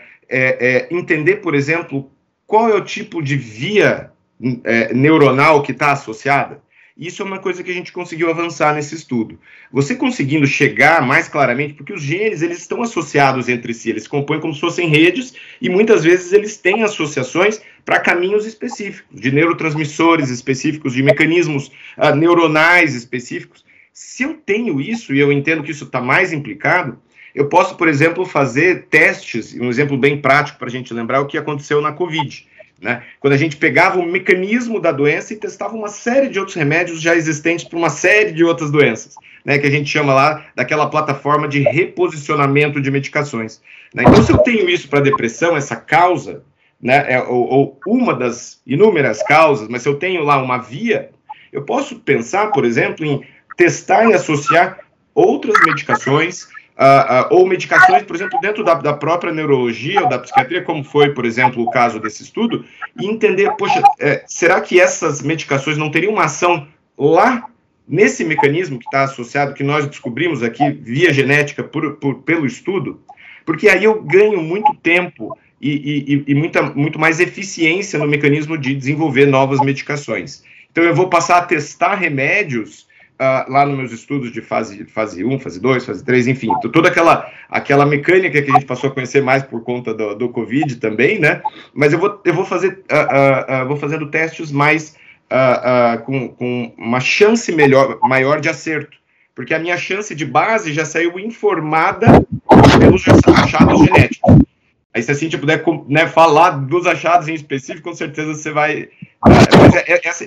entender, por exemplo, qual é o tipo de via neuronal que está associada? Isso é uma coisa que a gente conseguiu avançar nesse estudo. Você conseguindo chegar mais claramente, porque os genes, eles estão associados entre si, eles se compõem como se fossem redes, e muitas vezes eles têm associações para caminhos específicos, de neurotransmissores específicos, de mecanismos neuronais específicos. Se eu tenho isso, e eu entendo que isso está mais implicado, eu posso, por exemplo, fazer testes, um exemplo bem prático para a gente lembrar o que aconteceu na Covid, né? Quando a gente pegava o mecanismo da doença e testava uma série de outros remédios já existentes para uma série de outras doenças, né, que a gente chama lá daquela plataforma de reposicionamento de medicações, né? Então, se eu tenho isso para depressão, essa causa, né, ou uma das inúmeras causas, mas se eu tenho lá uma via, eu posso pensar, por exemplo, em testar e associar outras medicações, ou medicações, por exemplo, dentro da própria neurologia ou da psiquiatria, como foi, por exemplo, o caso desse estudo, e entender, poxa, será que essas medicações não teriam uma ação lá nesse mecanismo que está associado, que nós descobrimos aqui via genética pelo estudo? Porque aí eu ganho muito tempo e muito mais eficiência no mecanismo de desenvolver novas medicações. Então eu vou passar a testar remédios lá nos meus estudos de fase 1, fase 2, fase 3, enfim, toda aquela mecânica que a gente passou a conhecer mais por conta do Covid também, né? Mas eu vou fazendo testes mais com uma chance maior de acerto, porque a minha chance de base já saiu informada pelos achados genéticos. Aí, se assim, tipo, puder, né, falar dos achados em específico, com certeza você vai...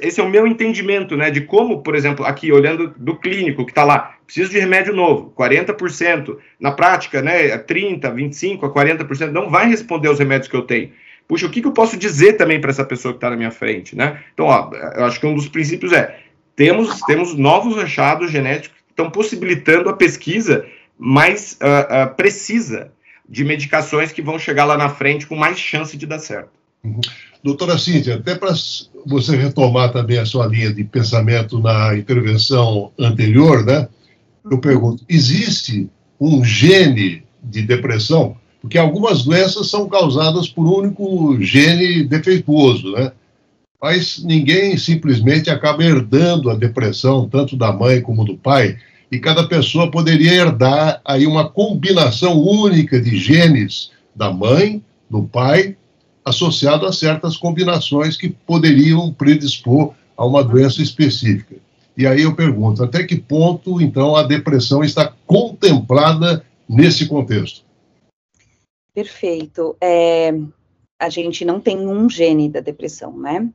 esse é o meu entendimento, né, de como, por exemplo, aqui, olhando do clínico, que está lá, preciso de remédio novo, 40%, na prática, né, 30%, 25% a 40%, não vai responder aos remédios que eu tenho. puxa, o que eu posso dizer também para essa pessoa que está na minha frente, né? Então, eu acho que um dos princípios temos novos achados genéticos que estão possibilitando a pesquisa mais precisa de medicações que vão chegar lá na frente com mais chance de dar certo. Doutora Cíntia, até para você retomar também a sua linha de pensamento na intervenção anterior, né? Eu pergunto, existe um gene de depressão? Porque algumas doenças são causadas por um único gene defeituoso, né? Mas ninguém simplesmente acaba herdando a depressão, tanto da mãe como do pai, e cada pessoa poderia herdar aí uma combinação única de genes da mãe, do pai, associado a certas combinações que poderiam predispor a uma doença específica. E aí eu pergunto, até que ponto, então, a depressão está contemplada nesse contexto? Perfeito. A gente não tem um gene da depressão, né?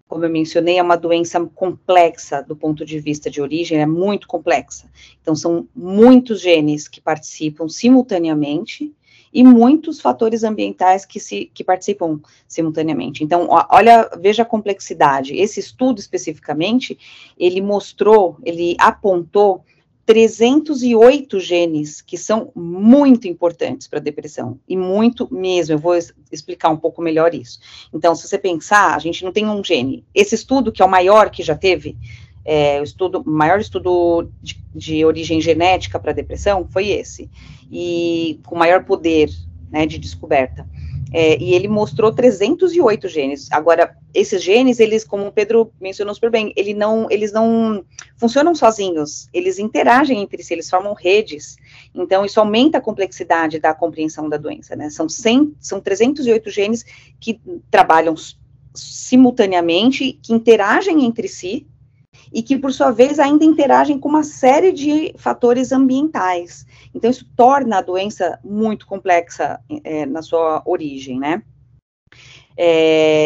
Como eu mencionei, é uma doença complexa do ponto de vista de origem, é muito complexa. Então, são muitos genes que participam simultaneamente e muitos fatores ambientais que participam simultaneamente. Então, veja a complexidade. Esse estudo, especificamente, ele apontou 308 genes que são muito importantes para a depressão, e muito mesmo, eu vou explicar um pouco melhor isso. Então, se você pensar, a gente não tem um gene. Esse estudo, que é o maior que já teve, o maior estudo de origem genética para a depressão, foi esse, e com maior poder, né, de descoberta. E ele mostrou 308 genes. Agora, esses genes, eles, como o Pedro mencionou super bem, eles não funcionam sozinhos, eles interagem entre si, eles formam redes. Então, isso aumenta a complexidade da compreensão da doença, né? São 308 genes que trabalham simultaneamente, que interagem entre si, e que, por sua vez, ainda interagem com uma série de fatores ambientais. Então, isso torna a doença muito complexa na sua origem, né?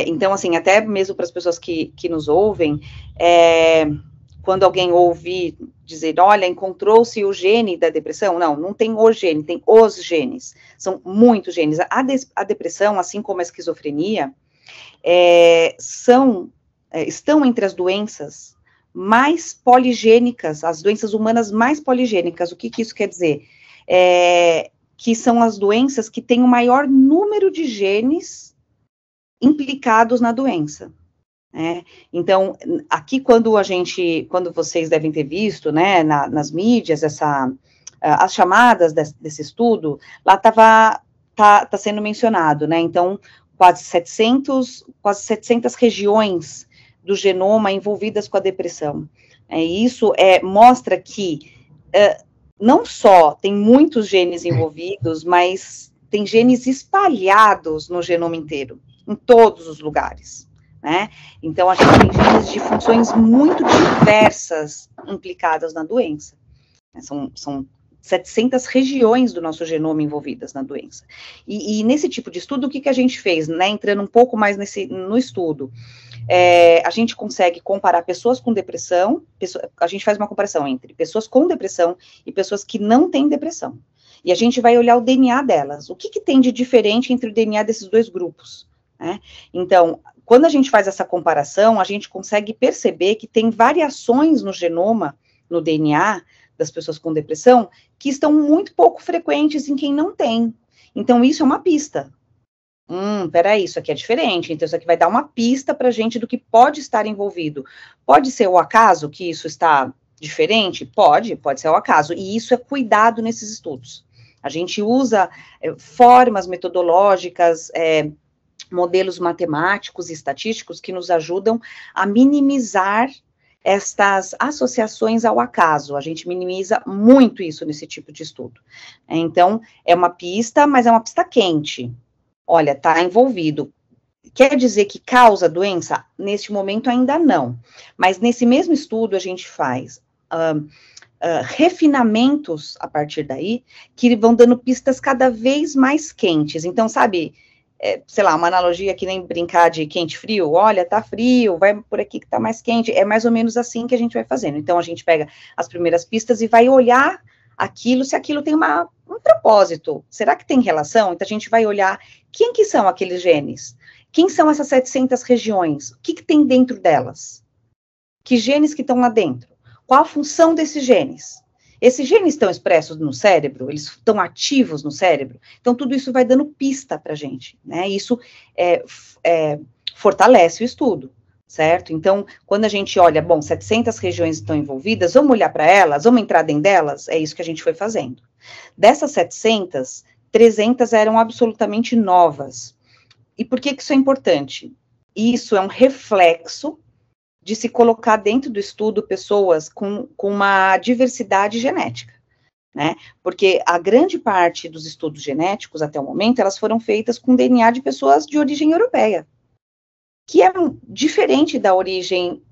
Então, assim, até mesmo para as pessoas que nos ouvem, quando alguém ouve dizer, olha, encontrou-se o gene da depressão, não tem o gene, tem os genes, são muitos genes. A depressão, assim como a esquizofrenia, estão entre as doenças mais poligênicas, as doenças humanas mais poligênicas. O que isso quer dizer? Que são as doenças que têm o maior número de genes implicados na doença. Então, aqui quando vocês devem ter visto, né, nas mídias, as chamadas desse estudo, lá tá sendo mencionado, né, então, quase 700 regiões do genoma envolvidas com a depressão. Isso mostra que não só tem muitos genes envolvidos, mas tem genes espalhados no genoma inteiro, em todos os lugares, né? Então, a gente tem genes de funções muito diversas implicadas na doença. São 700 regiões do nosso genoma envolvidas na doença. E nesse tipo de estudo, o que a gente fez, né? Entrando um pouco mais no estudo, a gente consegue comparar pessoas com depressão, a gente faz uma comparação entre pessoas com depressão e pessoas que não têm depressão. E a gente vai olhar o DNA delas. O que tem de diferente entre o DNA desses dois grupos, né? Então, quando a gente faz essa comparação, a gente consegue perceber que tem variações no genoma, no DNA, das pessoas com depressão, que estão muito pouco frequentes em quem não tem. Então, isso é uma pista. Peraí, isso aqui é diferente, então isso aqui vai dar uma pista para a gente do que pode estar envolvido. Pode ser o acaso que isso está diferente? Pode ser o acaso, e isso é cuidado nesses estudos. A gente usa formas metodológicas, modelos matemáticos e estatísticos que nos ajudam a minimizar estas associações ao acaso. A gente minimiza muito isso nesse tipo de estudo. Então, é uma pista, mas é uma pista quente. Olha, está envolvido. Quer dizer que causa doença? Neste momento ainda não. Mas nesse mesmo estudo a gente faz refinamentos a partir daí, que vão dando pistas cada vez mais quentes. Então, sabe, sei lá, uma analogia que nem brincar de quente e frio, olha, tá frio, vai por aqui que tá mais quente, é mais ou menos assim que a gente vai fazendo. Então, a gente pega as primeiras pistas e vai olhar aquilo, se aquilo tem uma um propósito. Será que tem relação? Então, a gente vai olhar quem que são aqueles genes? Quem são essas 700 regiões? O que que tem dentro delas? Que genes que estão lá dentro? Qual a função desses genes? Esses genes estão expressos no cérebro? Eles estão ativos no cérebro? Então, tudo isso vai dando pista para a gente, né? Isso fortalece o estudo, certo? Então, quando a gente olha, bom, 700 regiões estão envolvidas, vamos olhar para elas, vamos entrar dentro delas? É isso que a gente foi fazendo. Dessas 700, 300 eram absolutamente novas. E por que que isso é importante? Isso é um reflexo de se colocar dentro do estudo pessoas com uma diversidade genética, né? Porque a grande parte dos estudos genéticos, até o momento, elas foram feitas com DNA de pessoas de origem europeia, que é diferente da origem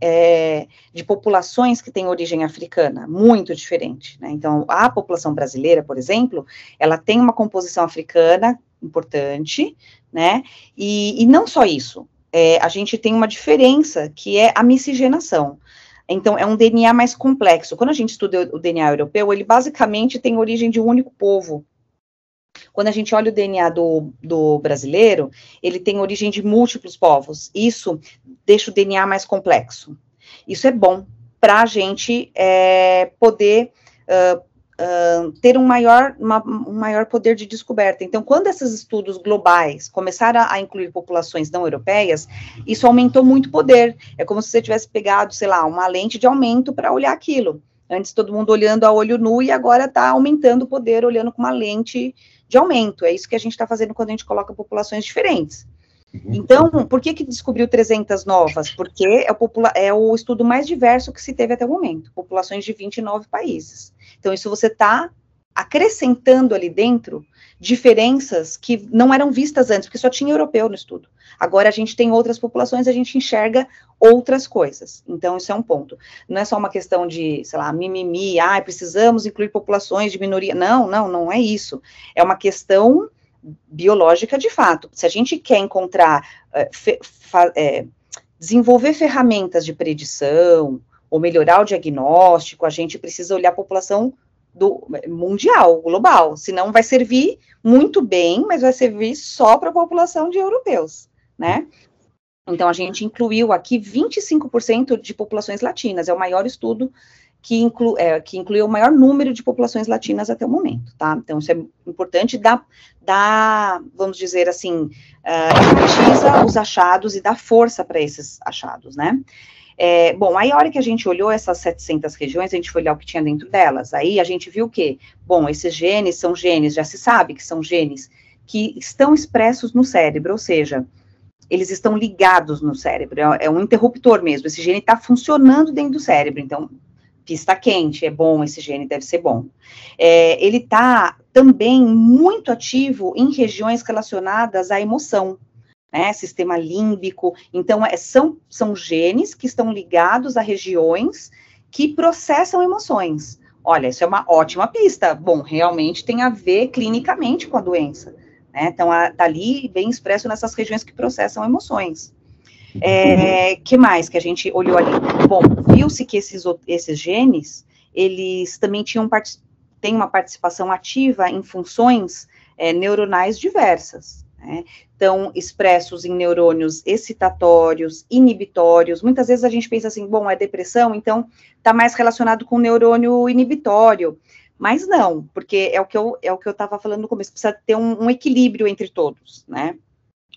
de populações que têm origem africana, muito diferente, né? Então, a população brasileira, por exemplo, ela tem uma composição africana importante, né? E não só isso, a gente tem uma diferença, que é a miscigenação. Então, é um DNA mais complexo. Quando a gente estuda o DNA europeu, ele basicamente tem origem de um único povo. Quando a gente olha o DNA do brasileiro, ele tem origem de múltiplos povos. Isso deixa o DNA mais complexo. Isso é bom para a gente poder ter um maior poder de descoberta. Então, quando esses estudos globais começaram a incluir populações não europeias, isso aumentou muito o poder. É como se você tivesse pegado, sei lá, uma lente de aumento para olhar aquilo. Antes todo mundo olhando a olho nu e agora está aumentando o poder olhando com uma lente de aumento. É isso que a gente está fazendo quando a gente coloca populações diferentes. Então, por que descobriu 300 novas? Porque é o estudo mais diverso que se teve até o momento, populações de 29 países. Então, isso você está acrescentando ali dentro diferenças que não eram vistas antes, porque só tinha europeu no estudo. Agora a gente tem outras populações, a gente enxerga outras coisas. Então, isso é um ponto. Não é só uma questão de, sei lá, mimimi, precisamos incluir populações de minoria. Não é isso. É uma questão biológica de fato. Se a gente quer encontrar, desenvolver ferramentas de predição, ou melhorar o diagnóstico, a gente precisa olhar a população mundial, global, senão vai servir muito bem, mas vai servir só para a população de europeus, né? Então, a gente incluiu aqui 25% de populações latinas, é o maior estudo que incluiu o maior número de populações latinas até o momento, tá? Então, isso é importante, vamos dizer assim, enfatiza os achados e dá força para esses achados, né? Bom, aí a hora que a gente olhou essas 700 regiões, a gente foi olhar o que tinha dentro delas, aí a gente viu que, bom, esses genes são genes, já se sabe que são genes que estão expressos no cérebro, ou seja, eles estão ligados no cérebro, é um interruptor mesmo, esse gene está funcionando dentro do cérebro, então, pista quente, é bom, esse gene deve ser bom. Ele está também muito ativo em regiões relacionadas à emoção, né, sistema límbico, então são genes que estão ligados a regiões que processam emoções. Olha, isso é uma ótima pista, bom, realmente tem a ver clinicamente com a doença, né, então está ali bem expresso nessas regiões que processam emoções. Que mais que a gente olhou ali? Bom, viu-se que esses genes, eles também têm uma participação ativa em funções neuronais diversas, né? Então, expressos em neurônios excitatórios, inibitórios. Muitas vezes a gente pensa assim, bom, é depressão, então está mais relacionado com o neurônio inibitório. Mas não, porque é o que eu estava falando no começo, precisa ter um equilíbrio entre todos, né?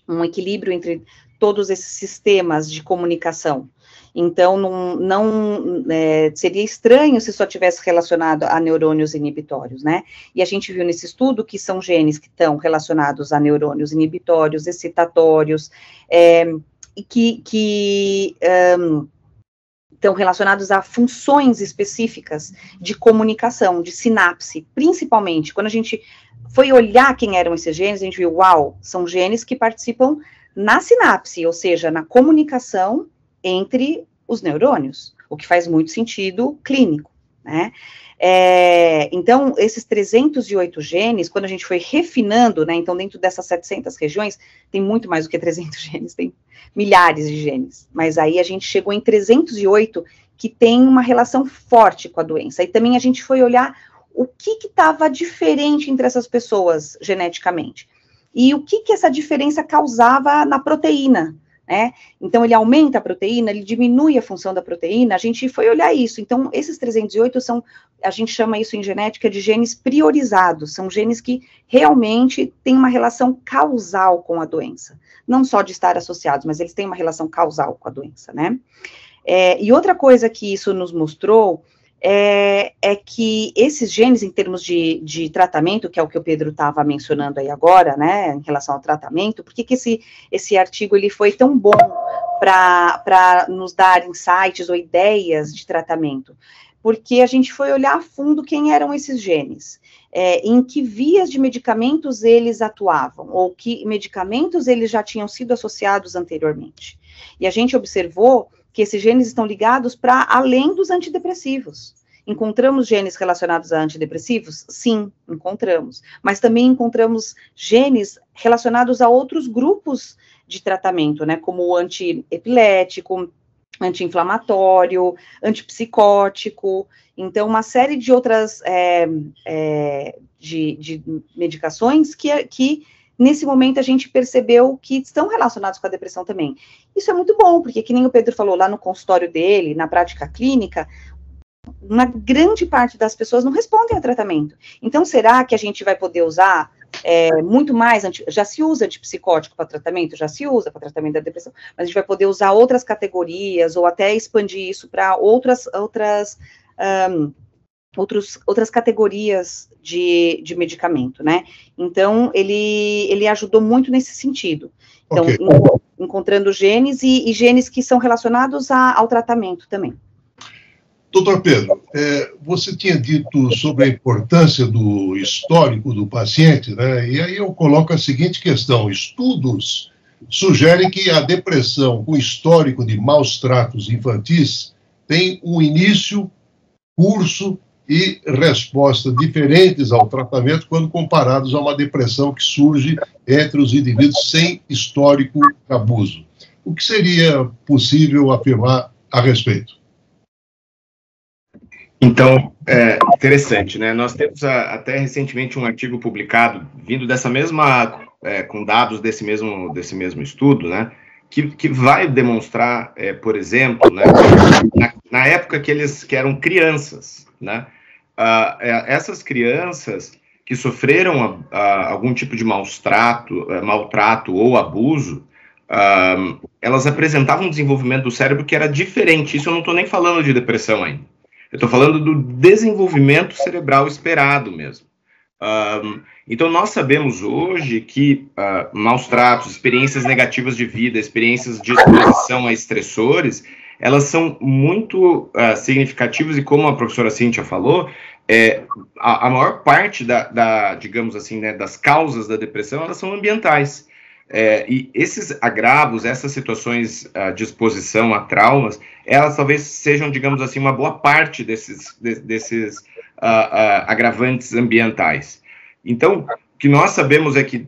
Um equilíbrio entre todos esses sistemas de comunicação. Então, seria estranho se só tivesse relacionado a neurônios inibitórios, né? E a gente viu nesse estudo que são genes que estão relacionados a neurônios inibitórios, excitatórios, e que estão relacionados a funções específicas de comunicação, de sinapse, principalmente. Quando a gente foi olhar quem eram esses genes, a gente viu, uau, são genes que participam na sinapse, ou seja, na comunicação entre os neurônios, o que faz muito sentido clínico, né? Então, esses 308 genes, quando a gente foi refinando, né, então dentro dessas 700 regiões, tem muito mais do que 300 genes, tem milhares de genes, mas aí a gente chegou em 308 que tem uma relação forte com a doença, e também a gente foi olhar o que estava diferente entre essas pessoas geneticamente. E o que essa diferença causava na proteína, né? Então, ele aumenta a proteína, ele diminui a função da proteína, a gente foi olhar isso. Então, esses 308 a gente chama isso em genética de genes priorizados, são genes que realmente têm uma relação causal com a doença. Não só de estar associados, mas eles têm uma relação causal com a doença, né? E outra coisa que isso nos mostrou é que esses genes, em termos de tratamento, que é o que o Pedro estava mencionando aí agora, né, em relação ao tratamento, por que esse artigo ele foi tão bom para nos dar insights ou ideias de tratamento? Porque a gente foi olhar a fundo quem eram esses genes, em que vias de medicamentos eles atuavam, ou que medicamentos eles já tinham sido associados anteriormente. E a gente observou que esses genes estão ligados para além dos antidepressivos. Encontramos genes relacionados a antidepressivos? Sim, encontramos. Mas também encontramos genes relacionados a outros grupos de tratamento, né? Como o antiepilético, anti-inflamatório, antipsicótico. Então, uma série de outras de medicações que nesse momento a gente percebeu que estão relacionados com a depressão também. Isso é muito bom, porque que nem o Pedro falou lá no consultório dele, na prática clínica, uma grande parte das pessoas não respondem ao tratamento. Então, será que a gente vai poder usar muito mais, já se usa antipsicótico para tratamento, já se usa para tratamento da depressão, mas a gente vai poder usar outras categorias, ou até expandir isso para outras categorias de medicamento, né? Então, ele ajudou muito nesse sentido. Então, okay, encontrando genes e genes que são relacionados ao tratamento também. Doutor Pedro, você tinha dito sobre a importância do histórico do paciente, né? E aí eu coloco a seguinte questão: estudos sugerem que a depressão com histórico de maus tratos infantis tem um início, curso e resposta diferentes ao tratamento quando comparados a uma depressão que surge entre os indivíduos sem histórico de abuso. O que seria possível afirmar a respeito? Então, interessante, né? Nós temos até recentemente um artigo publicado, vindo dessa mesma, com dados desse mesmo estudo, né? Que vai demonstrar, por exemplo, né, na época que eram crianças, né? Essas crianças que sofreram algum tipo de maltrato ou abuso, elas apresentavam um desenvolvimento do cérebro que era diferente. Isso eu não estou nem falando de depressão ainda. Eu estou falando do desenvolvimento cerebral esperado mesmo. Então, nós sabemos hoje que maus tratos, experiências negativas de vida, experiências de exposição a estressores, elas são muito significativas e, como a professora Cíntia falou, a maior parte digamos assim, né, das causas da depressão, elas são ambientais. E esses agravos, essas situações de exposição a traumas, elas talvez sejam, digamos assim, uma boa parte desses agravantes ambientais. Então, o que nós sabemos é que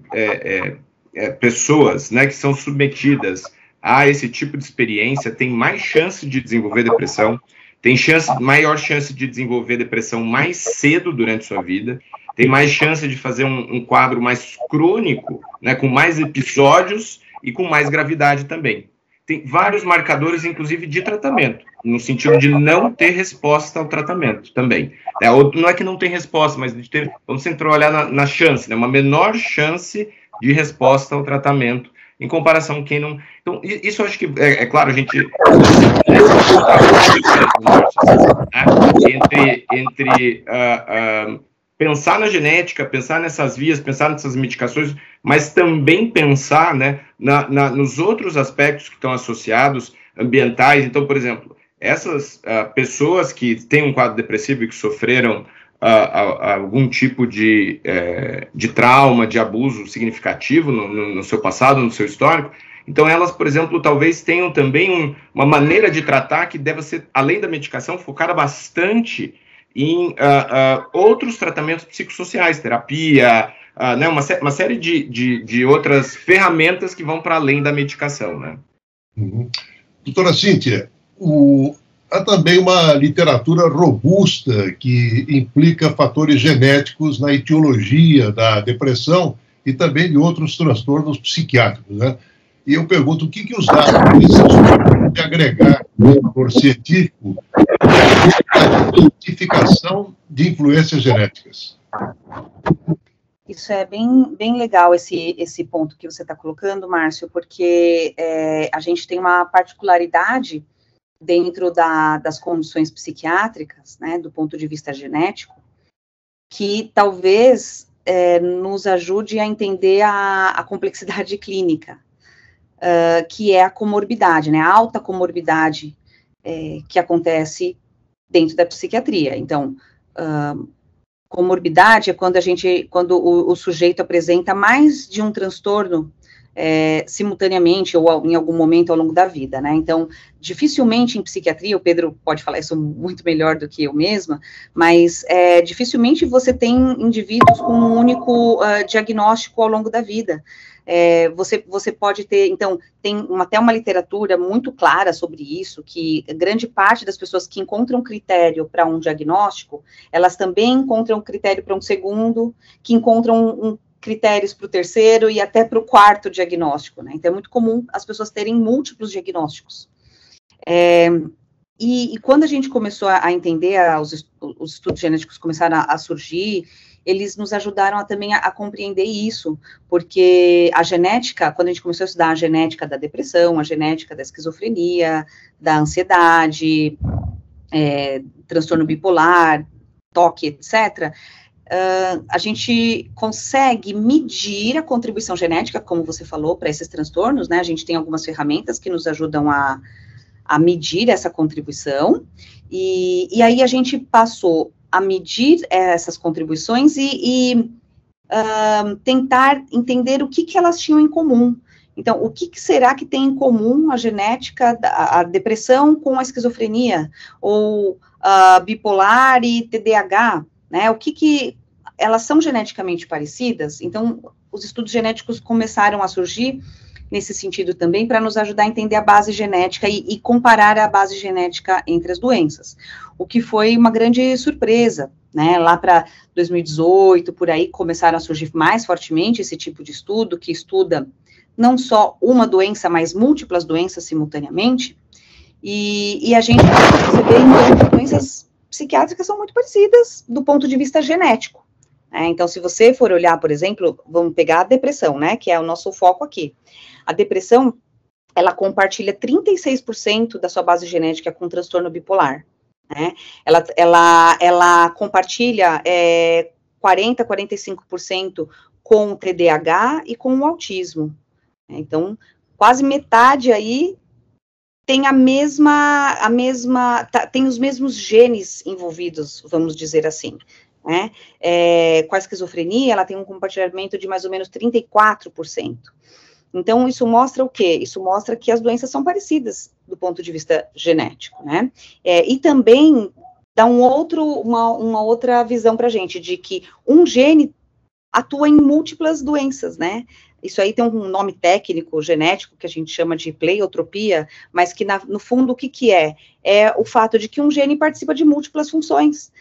pessoas, né, que são submetidas a esse tipo de experiência têm mais chance de desenvolver depressão, têm maior chance de desenvolver depressão mais cedo durante sua vida, tem mais chance de fazer um quadro mais crônico, né, com mais episódios e com mais gravidade também. Tem vários marcadores, inclusive, de tratamento, no sentido de não ter resposta ao tratamento também. Não é que não tem resposta, mas de ter, vamos sempre olhar na chance, né, uma menor chance de resposta ao tratamento, em comparação com quem não... Então, isso eu acho que, claro, a gente... pensar na genética, pensar nessas vias, pensar nessas medicações, mas também pensar, né, nos outros aspectos que estão associados, ambientais. Então, por exemplo, essas pessoas que têm um quadro depressivo e que sofreram algum tipo de trauma, de abuso significativo no seu passado, no seu histórico, então elas, por exemplo, talvez tenham também uma maneira de tratar que deva ser, além da medicação, focada bastante em outros tratamentos psicossociais, terapia, né, uma série de outras ferramentas que vão para além da medicação, né? Uhum. Doutora Cíntia, há também uma literatura robusta que implica fatores genéticos na etiologia da depressão e também de outros transtornos psiquiátricos, né? E eu pergunto, o que os dados precisam de agregar no valor científico a identificação de influências genéticas? Isso é bem legal, esse ponto que você está colocando, Márcio, porque a gente tem uma particularidade dentro das condições psiquiátricas, né, do ponto de vista genético, que talvez nos ajude a entender a complexidade clínica, que é a comorbidade, né, a alta comorbidade que acontece dentro da psiquiatria. Então, comorbidade é quando o sujeito apresenta mais de um transtorno simultaneamente ou em algum momento ao longo da vida, né? Então, dificilmente em psiquiatria, o Pedro pode falar isso muito melhor do que eu mesma, mas dificilmente você tem indivíduos com um único diagnóstico ao longo da vida. Você pode ter, então, tem até uma literatura muito clara sobre isso, que grande parte das pessoas que encontram critério para um diagnóstico, elas também encontram critério para um segundo, que encontram critérios para o terceiro e até para o quarto diagnóstico, né? Então, é muito comum as pessoas terem múltiplos diagnósticos. E quando a gente começou a entender, os estudos genéticos começaram a surgir, eles nos ajudaram também a compreender isso, porque a genética, quando a gente começou a estudar a genética da depressão, a genética da esquizofrenia, da ansiedade, transtorno bipolar, TOC, etc., a gente consegue medir a contribuição genética, como você falou, para esses transtornos, né? A gente tem algumas ferramentas que nos ajudam a medir essa contribuição, e aí a gente passou a medir essas contribuições e tentar entender o que elas tinham em comum. Então, o que será que tem em comum a genética, a depressão com a esquizofrenia, ou bipolar e TDAH, né? O que elas são geneticamente parecidas? Então, os estudos genéticos começaram a surgir nesse sentido também, para nos ajudar a entender a base genética e comparar a base genética entre as doenças, o que foi uma grande surpresa, né? Lá para 2018, por aí, começaram a surgir mais fortemente esse tipo de estudo, que estuda não só uma doença, mas múltiplas doenças simultaneamente, e a gente pode perceber, então, que doenças psiquiátricas são muito parecidas do ponto de vista genético. Então, se você for olhar, por exemplo, vamos pegar a depressão, né, que é o nosso foco aqui. A depressão, ela compartilha 36% da sua base genética com transtorno bipolar, né? Ela compartilha 45% com o TDAH e com o autismo. Então, quase metade aí tem tem os mesmos genes envolvidos, vamos dizer assim, né? Com a esquizofrenia, ela tem um compartilhamento de mais ou menos 34%. Então, isso mostra o quê? Isso mostra que as doenças são parecidas do ponto de vista genético, né? E também dá uma outra visão para a gente, de que um gene atua em múltiplas doenças, né? Isso aí tem um nome técnico, genético, que a gente chama de pleiotropia, mas que, no fundo, o que é? É o fato de que um gene participa de múltiplas funções.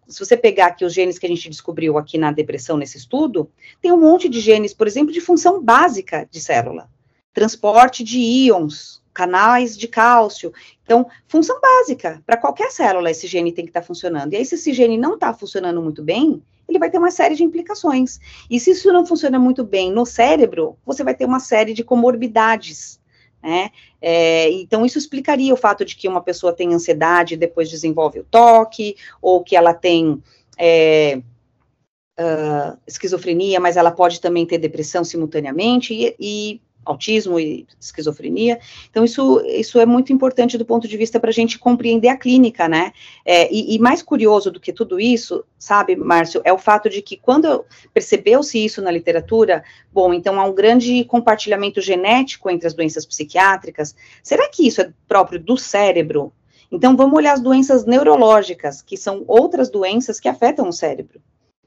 Se você pegar aqui os genes que a gente descobriu aqui na depressão, nesse estudo, tem um monte de genes, por exemplo, de função básica de célula. Transporte de íons, canais de cálcio. Então, função básica. Para qualquer célula, esse gene tem que estar funcionando. E aí, se esse gene não está funcionando muito bem, ele vai ter uma série de implicações. E se isso não funciona muito bem no cérebro, você vai ter uma série de comorbidades, né? Então, isso explicaria o fato de que uma pessoa tem ansiedade e depois desenvolve o TOC, ou que ela tem esquizofrenia, mas ela pode também ter depressão simultaneamente, e autismo e esquizofrenia. Então, isso é muito importante do ponto de vista para a gente compreender a clínica, né? E mais curioso do que tudo isso, sabe, Márcio, é o fato de que quando percebeu-se isso na literatura, bom, então há um grande compartilhamento genético entre as doenças psiquiátricas. Será que isso é próprio do cérebro? Então, vamos olhar as doenças neurológicas, que são outras doenças que afetam o cérebro.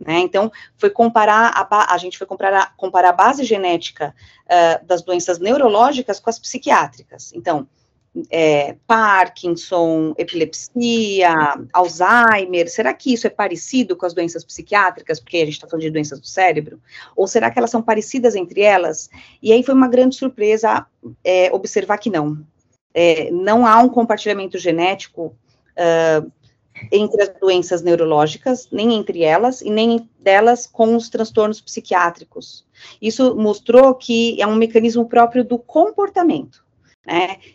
Né? Então, a gente foi comparar a base genética das doenças neurológicas com as psiquiátricas. Então, Parkinson, epilepsia, Alzheimer, será que isso é parecido com as doenças psiquiátricas, porque a gente está falando de doenças do cérebro? Ou será que elas são parecidas entre elas? E aí foi uma grande surpresa observar que não. Não há um compartilhamento genético entre as doenças neurológicas, nem entre elas, e nem delas com os transtornos psiquiátricos. Isso mostrou que é um mecanismo próprio do comportamento.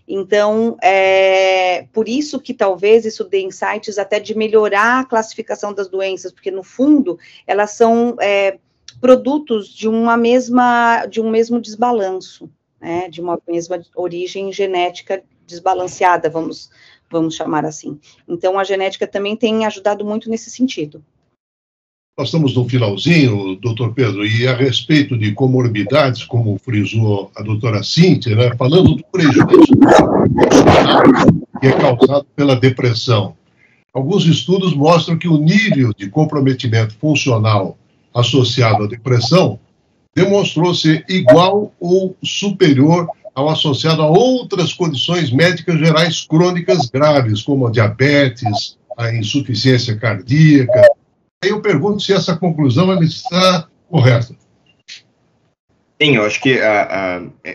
Então, por isso que talvez isso dê insights até de melhorar a classificação das doenças, porque no fundo elas são produtos de um mesmo desbalanço, de uma mesma origem genética desbalanceada, vamos chamar assim. Então, a genética também tem ajudado muito nesse sentido. Nós estamos no finalzinho, doutor Pedro, e a respeito de comorbidades, como frisou a doutora Cíntia, falando do prejuízo que é causado pela depressão. Alguns estudos mostram que o nível de comprometimento funcional associado à depressão demonstrou ser igual ou superior ao associado a outras condições médicas gerais crônicas graves, como a diabetes, a insuficiência cardíaca. Aí eu pergunto se essa conclusão está correta. Sim, eu acho que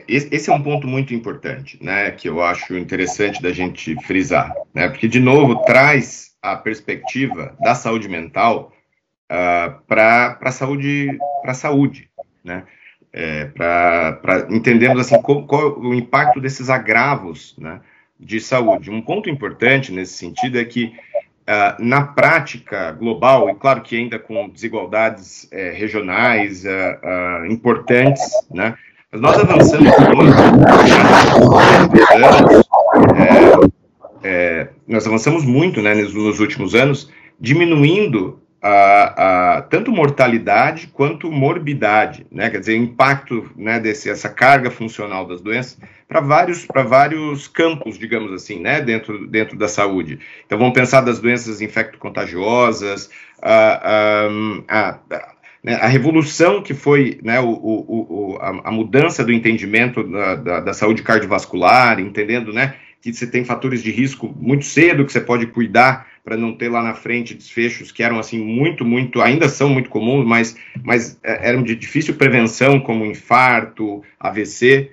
esse é um ponto muito importante, que eu acho interessante da gente frisar, porque, de novo, traz a perspectiva da saúde mental para a saúde, para entendermos assim, qual o impacto desses agravos de saúde. Um ponto importante nesse sentido é que, na prática global, e claro que ainda com desigualdades regionais importantes, mas nós avançamos muito nós avançamos muito nos últimos anos, diminuindo tanto mortalidade quanto morbidade, quer dizer, impacto essa carga funcional das doenças para vários campos, digamos assim, dentro da saúde. Então, vamos pensar das doenças infecto-contagiosas, a revolução que foi a mudança do entendimento da saúde cardiovascular, entendendo que você tem fatores de risco muito cedo que você pode cuidar para não ter lá na frente desfechos que eram assim ainda são muito comuns, mas eram de difícil prevenção, como infarto, AVC,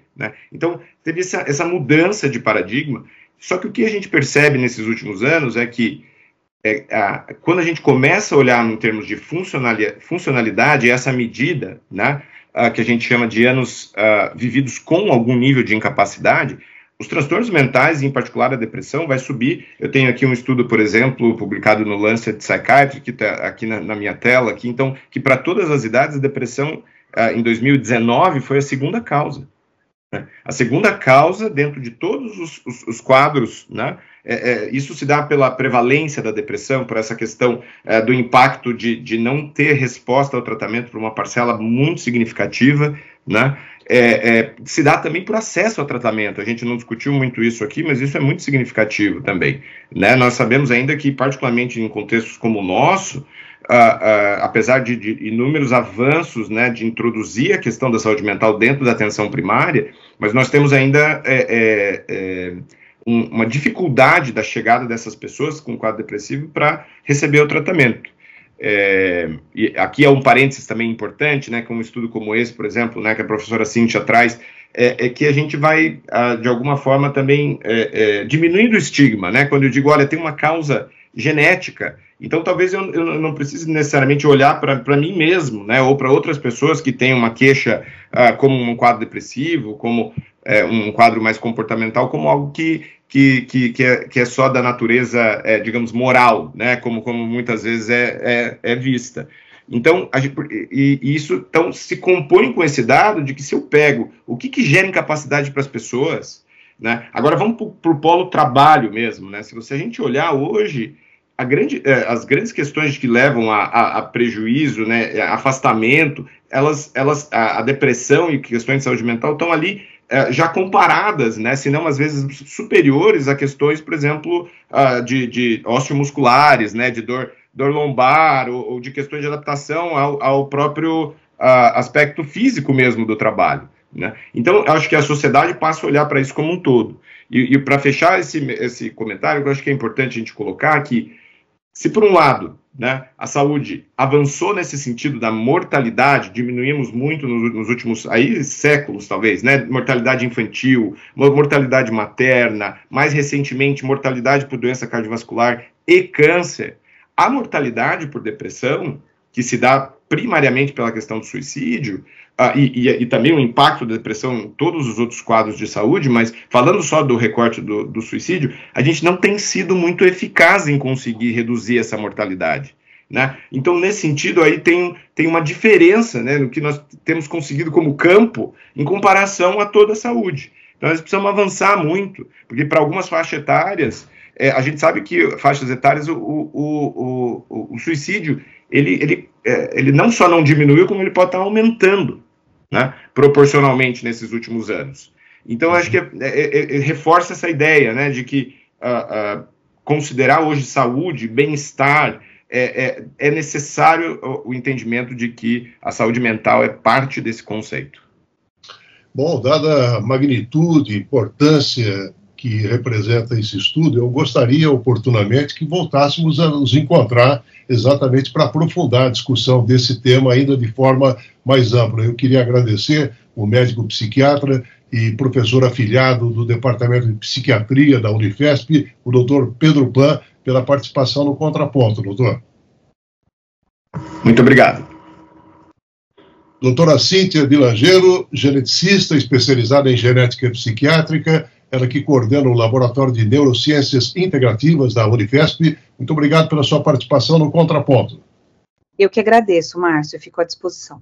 Então, teve essa mudança de paradigma, só que o que a gente percebe nesses últimos anos é que quando a gente começa a olhar em termos de funcionalidade, essa medida, que a gente chama de anos vividos com algum nível de incapacidade, os transtornos mentais, em particular a depressão, vai subir. Eu tenho aqui um estudo, por exemplo, publicado no Lancet Psychiatry, que está aqui na minha tela, então, que para todas as idades, a depressão, em 2019, foi a segunda causa. A segunda causa, dentro de todos os quadros, isso se dá pela prevalência da depressão, por essa questão do impacto de não ter resposta ao tratamento por uma parcela muito significativa, se dá também por acesso ao tratamento. A gente não discutiu muito isso aqui, mas isso é muito significativo também. Nós sabemos ainda que, particularmente em contextos como o nosso, apesar de inúmeros avanços de introduzir a questão da saúde mental dentro da atenção primária, mas nós temos ainda uma dificuldade da chegada dessas pessoas com quadro depressivo para receber o tratamento. E aqui é um parênteses também importante, com um estudo como esse, por exemplo, que a professora Cíntia traz, que a gente vai, de alguma forma, também diminuindo o estigma, quando eu digo, olha, tem uma causa genética, então talvez eu não precise necessariamente olhar para mim mesmo, ou para outras pessoas que têm uma queixa como um quadro depressivo, como um quadro mais comportamental, como algo que é só da natureza, digamos, moral, como muitas vezes é vista. Então, isso então, se compõe com esse dado de que se eu pego o que gera incapacidade para as pessoas, agora vamos para o polo trabalho mesmo, se a gente olhar hoje, as grandes questões que levam a prejuízo, afastamento, a depressão e questões de saúde mental estão ali já comparadas, se não às vezes superiores a questões, por exemplo, de osteomusculares, de dor lombar ou de questões de adaptação ao próprio aspecto físico mesmo do trabalho. né? Então, acho que a sociedade passa a olhar para isso como um todo. E para fechar esse comentário, eu acho que é importante a gente colocar que, se por um lado, né, a saúde avançou nesse sentido da mortalidade, diminuímos muito nos últimos séculos, talvez, né, mortalidade infantil, mortalidade materna, mais recentemente, mortalidade por doença cardiovascular e câncer, a mortalidade por depressão, que se dá primariamente pela questão do suicídio, e também o impacto da depressão em todos os outros quadros de saúde, mas falando só do recorte do suicídio, a gente não tem sido muito eficaz em conseguir reduzir essa mortalidade, né? Então, nesse sentido, aí tem uma diferença, né, no que nós temos conseguido como campo em comparação a toda a saúde. Então, nós precisamos avançar muito, porque para algumas faixas etárias, a gente sabe que faixas etárias, o suicídio, ele não só não diminuiu, como ele pode estar aumentando, né, proporcionalmente nesses últimos anos. Então, acho que reforça essa ideia, né, de que considerar hoje saúde, bem-estar, é necessário o entendimento de que a saúde mental é parte desse conceito. Bom, dada a magnitude, importância que representa esse estudo, eu gostaria oportunamente que voltássemos a nos encontrar exatamente para aprofundar a discussão desse tema ainda de forma mais ampla. Eu queria agradecer o médico psiquiatra e professor afiliado do Departamento de Psiquiatria da Unifesp, o doutor Pedro Plan, pela participação no Contraponto, doutor. Muito obrigado. Doutora Cíntia Vilangeiro, geneticista especializada em genética psiquiátrica, ela que coordena o Laboratório de Neurociências Integrativas da Unifesp. Muito obrigado pela sua participação no Contraponto. Eu que agradeço, Márcio, eu fico à disposição.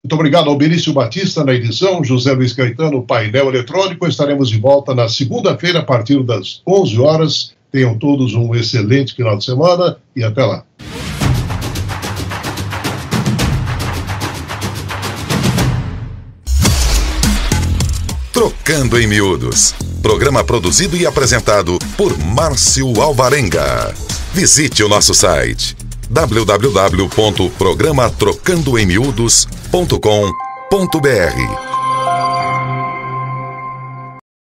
Muito obrigado ao Benício Batista na edição, José Luiz Caetano, painel eletrônico. Estaremos de volta na segunda-feira, a partir das 11 horas. Tenham todos um excelente final de semana e até lá. Trocando em Miúdos. Programa produzido e apresentado por Márcio Alvarenga. Visite o nosso site www.programatrocandoemmiudos.com.br